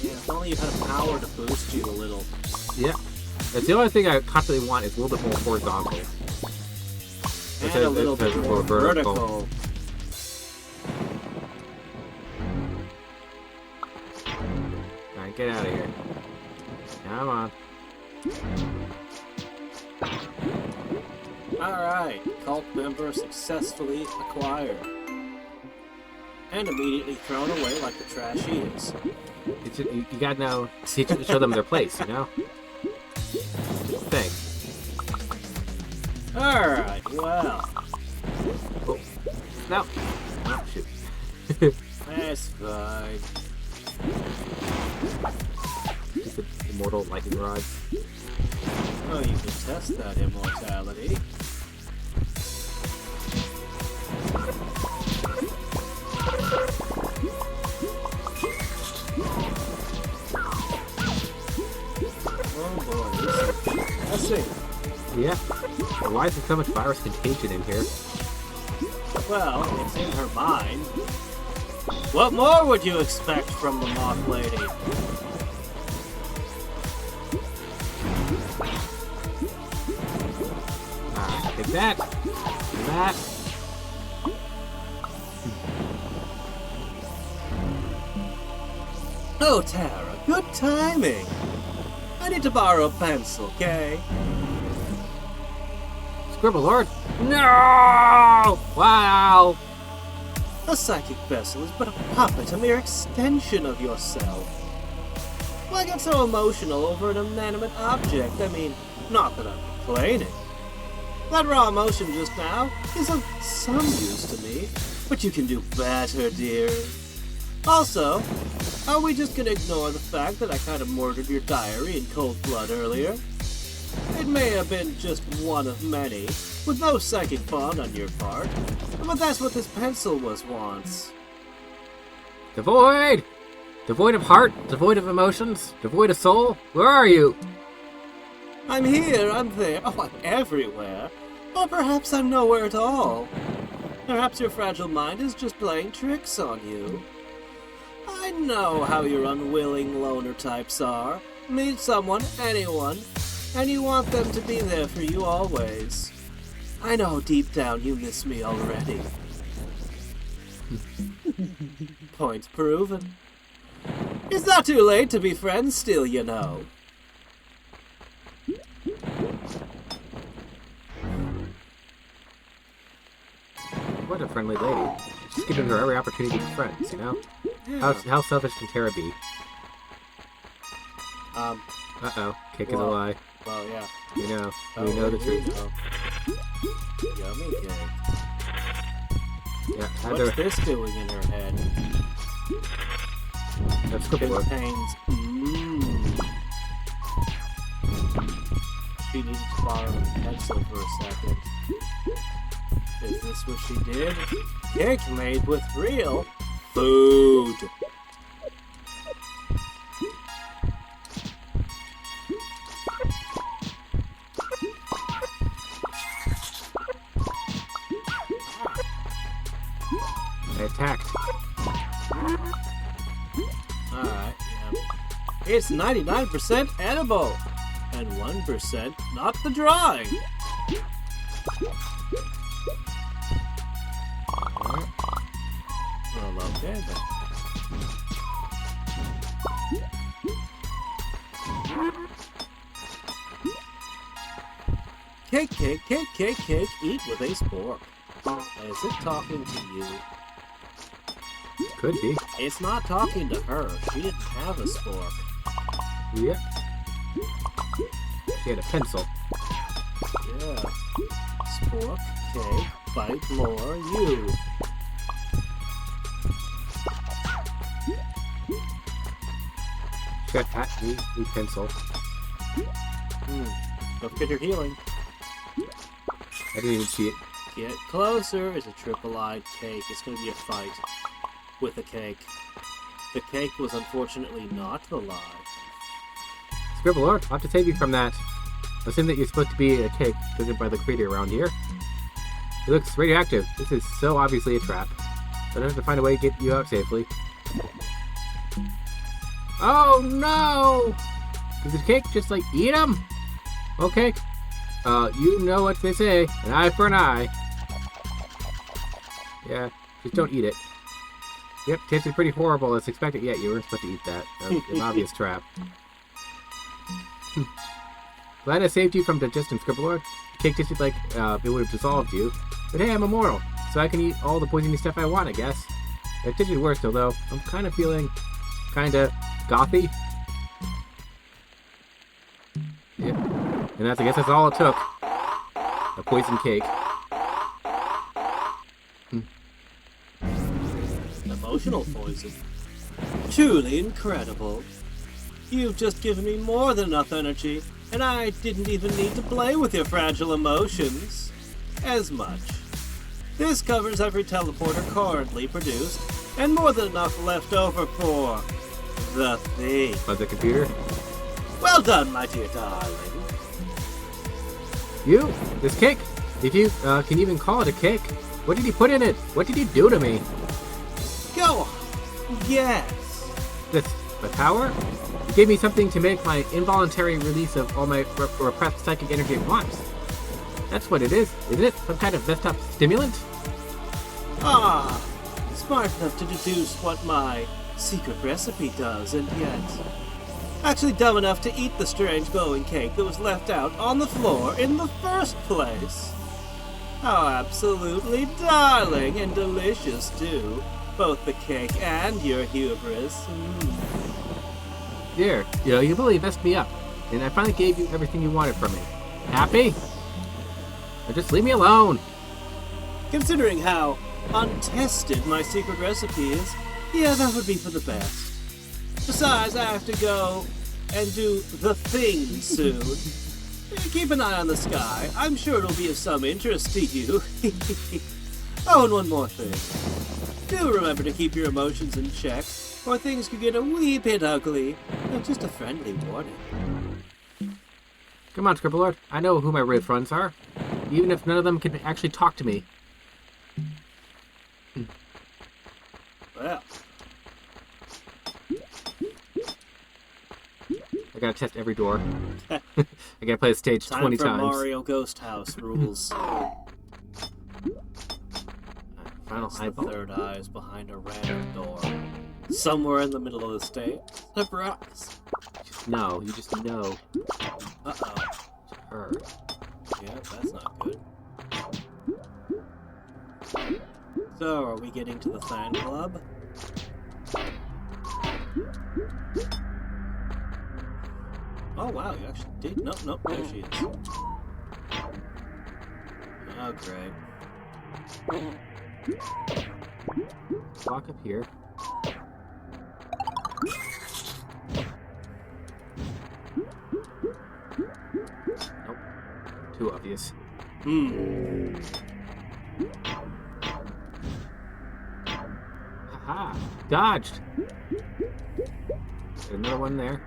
Yeah, if only you had a power to boost you a little. Yeah. That's the only thing I constantly want is a little bit more horizontal. And a little bit more vertical. Alright, get out of here. Come on. Alright, cult member successfully acquired. And immediately thrown away like the trash he is. You gotta know, show them their place, you know? Thing. Alright, well. Oh. No. Oh, shoot. That's fine. Stupid immortal lightning rod. Oh, you can test that immortality. Oh boy, this is depressing. Yeah. Why is there so much virus contagion in here? Well, it's in her mind. What more would you expect from the Moth Lady? Get that. Get that. Oh, Tara, good timing. I need to borrow a pencil, okay? Scribble Lord. No! Wow! A psychic vessel is but a puppet, a mere extension of yourself. Why get so emotional over an inanimate object? I mean, not that I'm complaining. That raw emotion just now is of some use to me, but you can do better, dear. Also, are we just gonna ignore the fact that I kind of murdered your diary in cold blood earlier? It may have been just one of many, with no psychic bond on your part, but that's what this pencil was once. Devoid! Devoid of heart? Devoid of emotions? Devoid of soul? Where are you? I'm here, I'm there, oh, I'm everywhere. Or perhaps I'm nowhere at all. Perhaps your fragile mind is just playing tricks on you. I know how your unwilling loner types are. Meet someone, anyone, and you want them to be there for you always. I know deep down you miss me already. Point proven. It's not too late to be friends still, you know. What a friendly lady. Just giving her every opportunity to be friends, you know? Yeah. How selfish can Tara be? Uh-oh. Kick is a Well, lie. Well, yeah. We know. Oh, We know the here you truth. go. Yummy cake. Yeah, What's this doing in her head? That's Scribble Lord. Contains. She needed to borrow a pencil for a second. Is this what she did? Cake made with real food. I attacked. Alright, yeah. It's 99% edible, and 1% not the drawing. Well, okay then. Cake, cake, cake, cake, cake, eat with a spork. Is it talking to you? Could be. It's not talking to her. She didn't have a spork. Yep. She had a pencil. Yeah. Spork, cake, bite more, you. She got hat, me pencil. Don't forget your healing. I didn't even see it. Get closer is a triple-eyed cake. It's going to be a fight with a cake. The cake was unfortunately not alive. Scribble Lord, I'll have to save you from that. Assume that you're supposed to be a cake triggered by the creature around here. It looks radioactive. This is so obviously a trap. But I have to find a way to get you out safely. Oh no! Does the cake just like eat them? Okay. You know what they say. An eye for an eye. Yeah, just don't eat it. Yep, tasted pretty horrible. It's expected. Yeah, you weren't supposed to eat that. That was an obvious trap. Glad I saved you from digestion, Scribblelord. The cake tasted like it would have dissolved you. But hey, I'm immortal, so I can eat all the poisony stuff I want, I guess. It tasted worse, though. I'm kind of feeling kinda gothy. Yep. And I guess that's all it took. A poison cake. Emotional poison. Truly incredible. You've just given me more than enough energy, and I didn't even need to play with your fragile emotions as much. This covers every teleporter currently produced, and more than enough left over for the thing. By the computer? Well done, my dear darling. You? This cake? If you can even call it a cake. What did you put in it? What did you do to me? Go on. Yes. This, my power? You gave me something to make my involuntary release of all my repressed psychic energy at once. That's what it is, isn't it? Some kind of messed up stimulant? Ah, smart enough to deduce what my secret recipe does, and yet actually dumb enough to eat the strange glowing cake that was left out on the floor in the first place. How absolutely darling and delicious, too. Both the cake and your hubris. There, you really messed me up, and I finally gave you everything you wanted from me. Happy? Or just leave me alone. Considering how untested my secret recipe is, yeah, that would be for the best. Besides, I have to go and do the thing soon. Keep an eye on the sky. I'm sure it'll be of some interest to you. Oh, and one more thing. Do remember to keep your emotions in check, or things could get a wee bit ugly. Just a friendly warning. Come on, Scribblelord. I know who my real friends are, even if none of them can actually talk to me. Well, I gotta test every door. I gotta play the stage 20 time for times. Mario Ghost House rules. Final That's the eyeball. third eye is behind a random door. Somewhere in the middle of the stage. Surprise! You just know. Uh-oh. It's her. Yeah, that's not good. So, are we getting to the fan club? Oh wow, you actually did. Nope, there she is. Oh great. Walk up here. Nope. Too obvious. Haha! Dodged! There's another one there.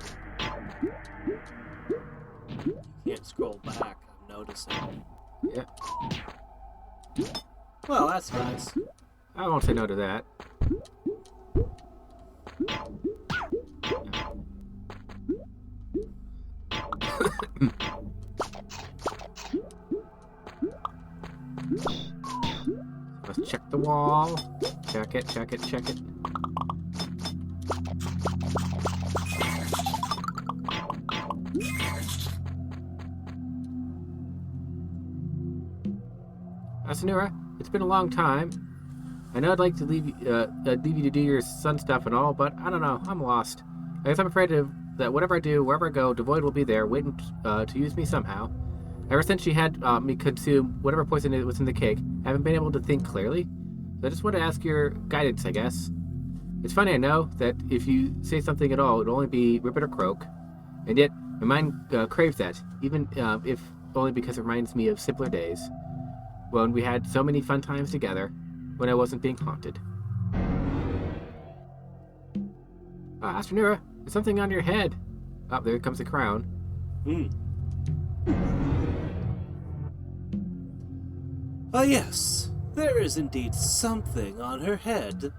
Can't scroll back, I'm noticing. Yeah. Well, that's nice. I won't say no to that. the wall. Check it, check it, check it. Asanura, it's been a long time. I know I'd like to leave you to do your son stuff and all, but I don't know. I'm lost. I guess I'm afraid that whatever I do, wherever I go, Devoid will be there, waiting to use me somehow. Ever since she had me consume whatever poison was in the cake, I haven't been able to think clearly. So I just want to ask your guidance, I guess. It's funny, I know, that if you say something at all, it'll only be rip it or croak. And yet, my mind craves that, even if only because it reminds me of simpler days, when we had so many fun times together, when I wasn't being haunted. Astronura, there's something on your head. Oh, there comes the crown. Yes, there is indeed something on her head.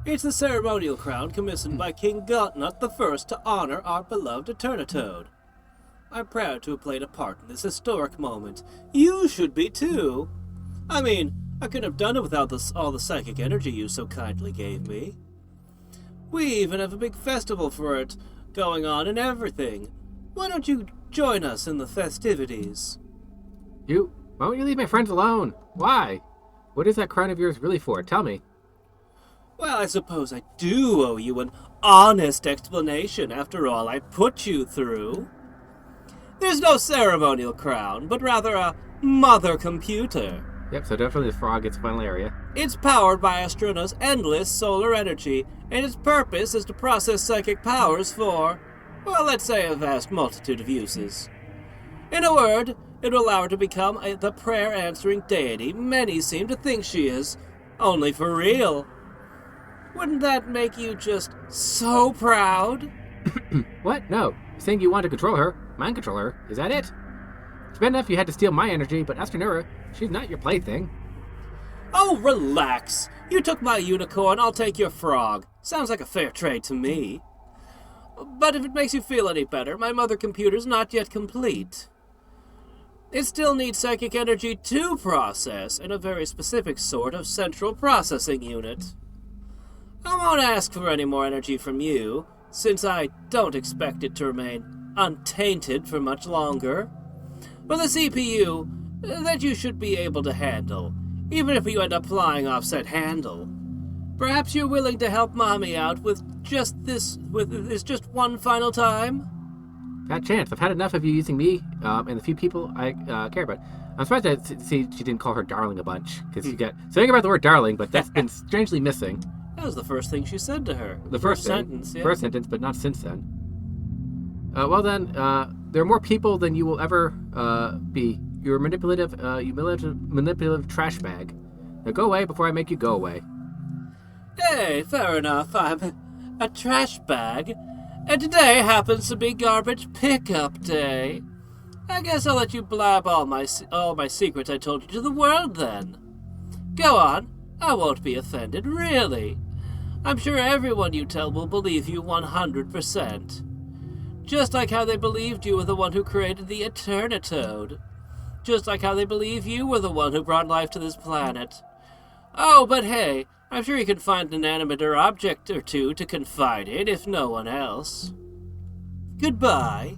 It's the ceremonial crown commissioned by King Gotnut I to honor our beloved Eternitoad. I'm proud to have played a part in this historic moment. You should be too. I mean, I couldn't have done it without all the psychic energy you so kindly gave me. We even have a big festival for it going on and everything. Why don't you join us in the festivities? Why won't you leave my friends alone? Why? What is that crown of yours really for? Tell me. Well, I suppose I do owe you an honest explanation after all I put you through. There's no ceremonial crown, but rather a mother computer. Yep, so definitely the frog gets final area. It's powered by Astrona's endless solar energy, and its purpose is to process psychic powers for, well, let's say a vast multitude of uses. In a word, it will allow her to become the prayer-answering deity many seem to think she is, only for real. Wouldn't that make you just so proud? What? No. You're saying you want to control her? Mind control her? Is that it? It's bad enough you had to steal my energy, but Astronura, she's not your plaything. Oh, relax. You took my unicorn, I'll take your frog. Sounds like a fair trade to me. But if it makes you feel any better, my mother computer's not yet complete. It still needs psychic energy to process, and a very specific sort of central processing unit. I won't ask for any more energy from you, since I don't expect it to remain untainted for much longer. But the CPU, that you should be able to handle, even if you end up flying off said handle. Perhaps you're willing to help Mommy out with just one final time? Bad chance. I've had enough of you using me and the few people I care about. I'm surprised to see she didn't call her darling a bunch, because you got something about the word darling, but that's been strangely missing. That was the first thing she said to her. The first sentence, yeah. First sentence, but not since then. Well then, there are more people than you will ever be. You're a manipulative trash bag. Now go away before I make you go away. Hey, fair enough. I'm a trash bag, and today happens to be garbage pickup day. I guess I'll let you blab all my secrets I told you to the world then. Go on. I won't be offended, really. I'm sure everyone you tell will believe you 100%. Just like how they believed you were the one who created the Eternitoad. Just like how they believe you were the one who brought life to this planet. Oh, but hey, I'm sure you can find an inanimate object or two to confide in, if no one else. Goodbye.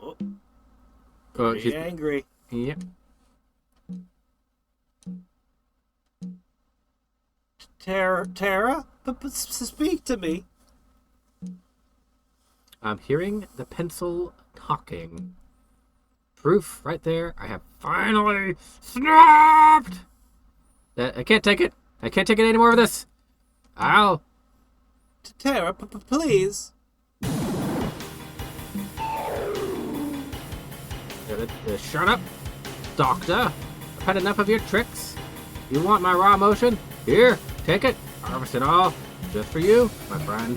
Oh, she's angry. Yep. Tara? Speak to me. I'm hearing the pencil talking. Proof right there. I have finally snapped! I can't take it. I can't take it anymore of this. Tara, please. Shut up, Doctor. I've had enough of your tricks. You want my raw emotion? Here, take it. Harvest it all. Just for you, my friend.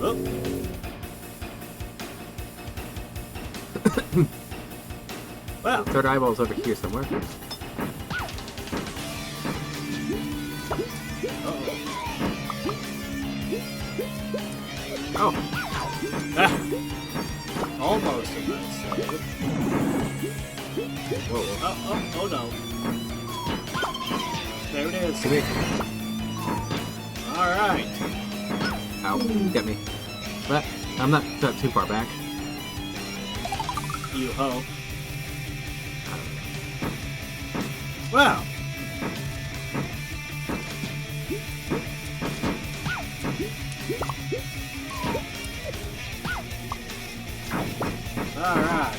Oh. Wow. Third eyeball's over here somewhere. Oh. Almost a nice save. Whoa. Oh no. There it is. Come here. Alright. Ow. Get me. But I'm not too far back. You hope. Well. Alright.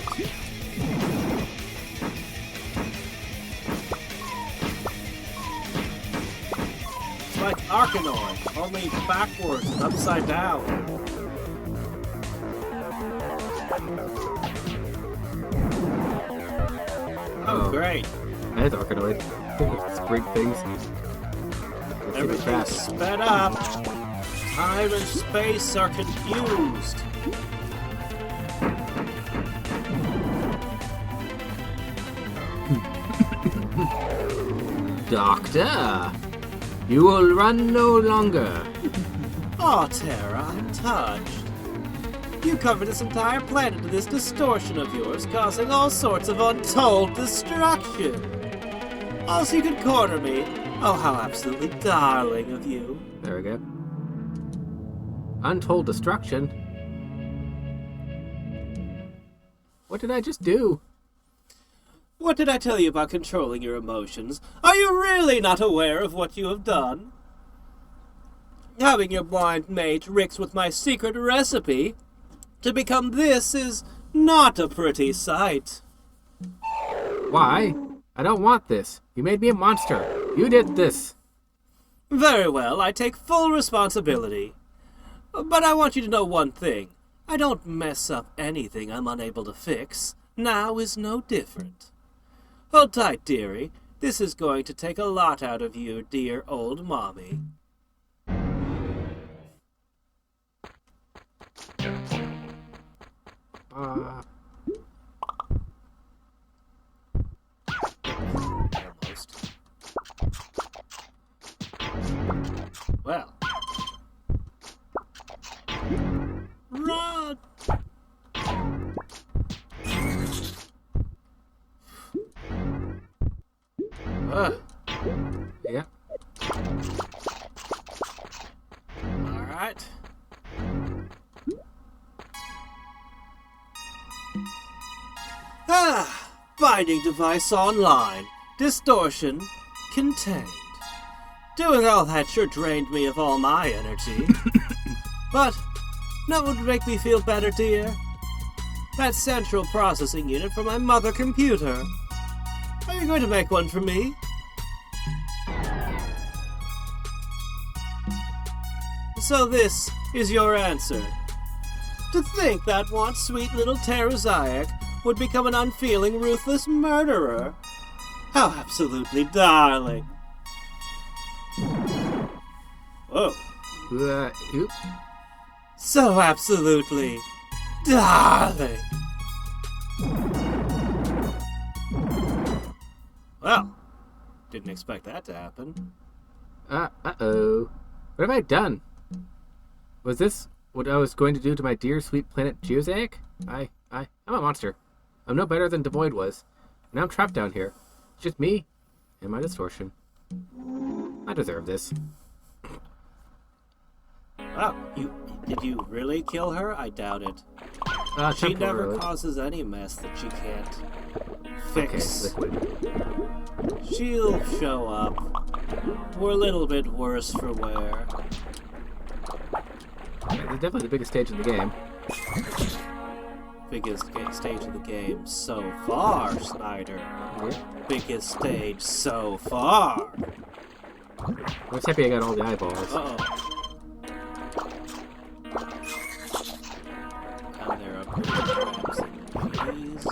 It's like Arkanoid, only backwards and upside down. Oh, great. That is Arkanoid. Spring things. Everything's sped up. Time and space are confused. Doctor, you will run no longer. Aw, Terra, I'm touched. You covered this entire planet with this distortion of yours, causing all sorts of untold destruction. Also, you could corner me. Oh, how absolutely darling of you. There we go. Untold destruction? What did I just do? What did I tell you about controlling your emotions? Are you really not aware of what you have done? Having your blind mate mix with my secret recipe to become this is not a pretty sight. Why? I don't want this. You made me a monster. You did this. Very well, I take full responsibility. But I want you to know one thing. I don't mess up anything I'm unable to fix. Now is no different. Hold tight, dearie. This is going to take a lot out of you, dear old mommy. Almost. Well. Run! Yeah. Alright. Binding device online. Distortion contained. Doing all that sure drained me of all my energy. But, that would make me feel better, dear. That central processing unit for my mother computer. Are you going to make one for me? So this is your answer. To think that once sweet little Terrazaic would become an unfeeling, ruthless murderer. How absolutely darling. Whoa. Oop. So absolutely darling. Well, didn't expect that to happen. Uh-oh. What have I done? Was this what I was going to do to my dear sweet planet Geozaic? I'm a monster. I'm no better than Devoid was. Now I'm trapped down here. It's just me and my distortion. I deserve this. Oh, did you really kill her? I doubt it. She never Temporarily. causes any mess that she can't fix. Okay, liquid. She'll show up. We're a little bit worse for wear. Yeah, it's definitely the biggest stage in the game. Biggest stage of the game so far, Snyder. Yeah. Biggest stage so far. I'm just happy I got all the eyeballs. Uh-oh. And there are crabs and cheese.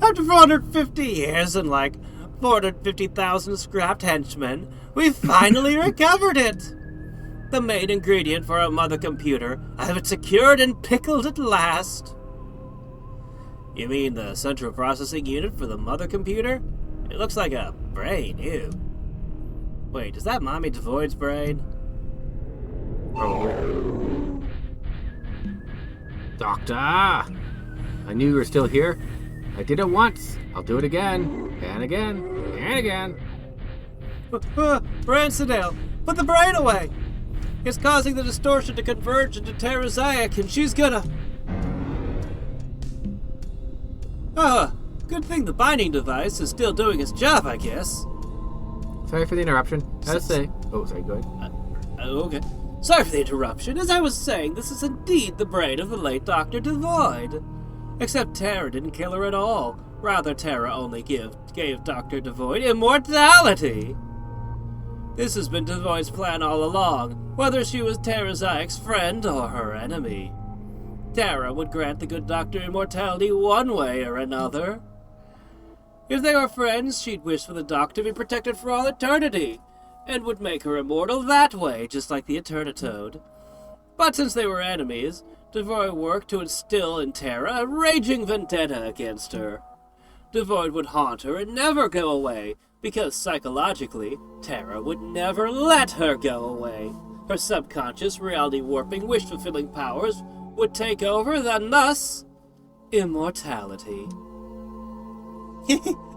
After 450 years and like 450,000 scrapped henchmen, we finally recovered it! The main ingredient for our mother computer, I have it secured and pickled at last. You mean the central processing unit for the mother computer? It looks like a brain, ew. Wait, is that Mommy Devoid's brain? Oh. Doctor! I knew you were still here. I did it once. I'll do it again. And again. And again. Bransadale, put the brain away! It's causing the distortion to converge into Terrazaic, and she's gonna... Good thing the binding device is still doing its job, I guess. Sorry for the interruption. Let's say... Oh, sorry, go ahead. Okay. Sorry for the interruption. As I was saying, this is indeed the brain of the late Dr. Devoid. Except Terra didn't kill her at all. Rather, Terra only gave Dr. Devoid immortality. This has been Devoid's plan all along, whether she was Terrazaic's friend or her enemy. Terra would grant the good doctor immortality one way or another. If they were friends, she'd wish for the doctor to be protected for all eternity, and would make her immortal that way, just like the Eternitoad. But since they were enemies, Devoid worked to instill in Terra a raging vendetta against her. Devoid would haunt her and never go away, because psychologically, Terra would never let her go away. Her subconscious, reality-warping, wish-fulfilling powers would take over, and thus, immortality.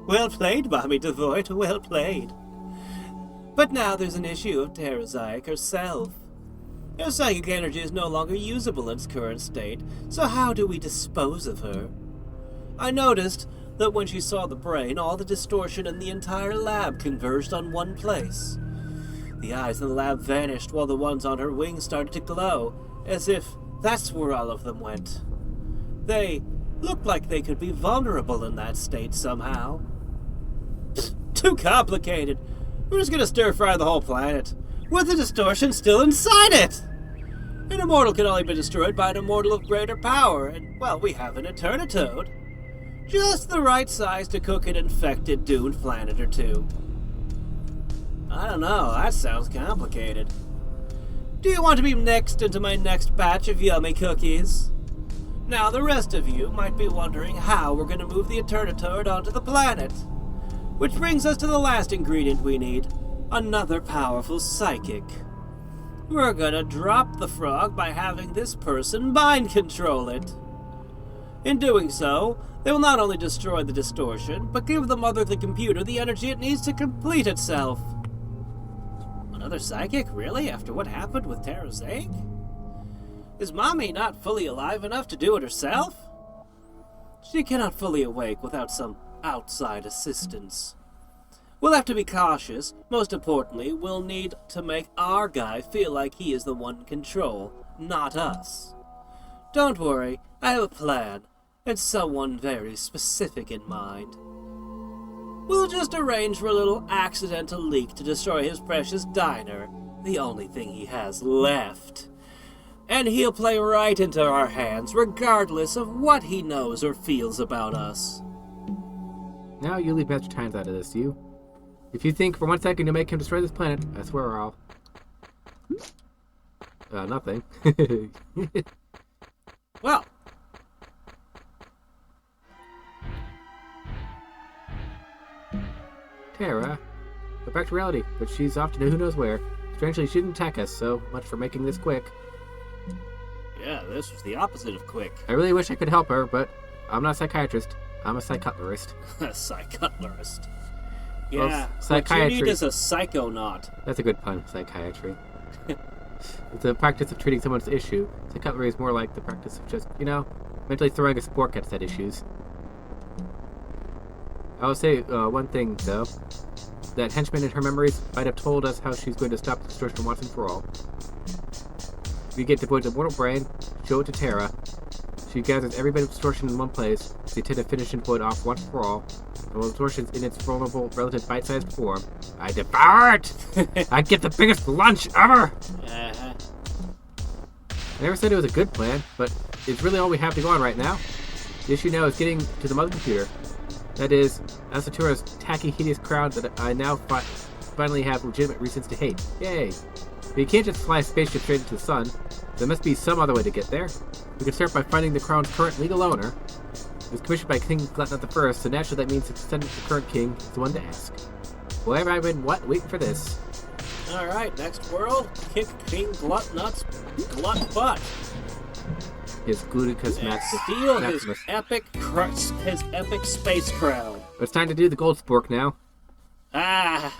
Well played, Mommy Devoid, well played. But now there's an issue of Terrazaic herself. Her psychic energy is no longer usable in its current state, so how do we dispose of her? I noticed that when she saw the brain, all the distortion in the entire lab converged on one place. The eyes in the lab vanished while the ones on her wings started to glow, as if that's where all of them went. They looked like they could be vulnerable in that state somehow. Too complicated. We're just gonna stir-fry the whole planet, with the distortion still inside it! An immortal can only be destroyed by an immortal of greater power, and, well, we have an Eternitoad. Just the right size to cook an infected, doomed planet or two. I don't know, that sounds complicated. Do you want to be next into my next batch of yummy cookies? Now, the rest of you might be wondering how we're gonna move the Eternitoad onto the planet. Which brings us to the last ingredient we need, another powerful psychic. We're gonna drop the frog by having this person mind control it. In doing so, they will not only destroy the distortion, but give the motherly computer the energy it needs to complete itself. Another psychic, really, after what happened with Terrazaic? Is Mommy not fully alive enough to do it herself? She cannot fully awake without some outside assistance. We'll have to be cautious. Most importantly, we'll need to make our guy feel like he is the one in control, not us. Don't worry, I have a plan, and someone very specific in mind. We'll just arrange for a little accidental leak to destroy his precious diner, the only thing he has left. And he'll play right into our hands, regardless of what he knows or feels about us. Now you leave Master Times out of this, you. If you think for 1 second to make him destroy this planet, I swear I'll... nothing. Well... Terra. Go back to reality, but she's off to who knows where. Strangely, she didn't attack us, so much for making this quick. Yeah, this was the opposite of quick. I really wish I could help her, but I'm not a psychiatrist. I'm a psychutlerist. A psycutlerist. Yeah, well, psychiatry. What you need is a psychonaut. That's a good pun, psychiatry. It's the practice of treating someone's issue. Psycutlery is more like the practice of just, mentally throwing a spork at said issues. I will say one thing, though. That henchman in her memories might have told us how she's going to stop the distortion once and for all. We get Devoid's immortal brain, show it to Terra. She gathers every bit of distortion in one place. They intend to finish Devoid off once for all. And when distortion's in its vulnerable, relative bite-sized form, I devour it! I get the biggest lunch ever! Uh-huh. I never said it was a good plan, but it's really all we have to go on right now. The issue now is getting to the mother computer. That is, Asatura's tacky, hideous crowd that I now finally have legitimate reasons to hate. Yay! But you can't just fly a spaceship straight into the sun. There must be some other way to get there. We can start by finding the crown's current legal owner. It was commissioned by King Gluttnut I, so naturally that means the descendant of the current king is the one to ask. Why have I been, waiting for this? Alright, next world. Kick King Glutnut's glut butt. His Gluticus And Max. steal his Maximus. epic space crown. It's time to do the gold spork now. Ah!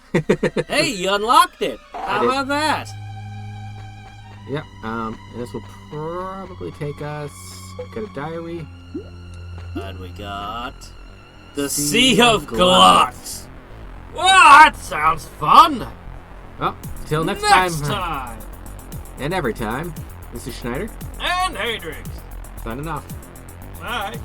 Hey, you unlocked it! How did. about that? Yep, and this will probably take us... Got a diary. And we got... The Sea Sea of of Glut! Well, that sounds fun! Well, till next Next time. time! And every time. This is Schneider, And Hadriex! signing off. Bye!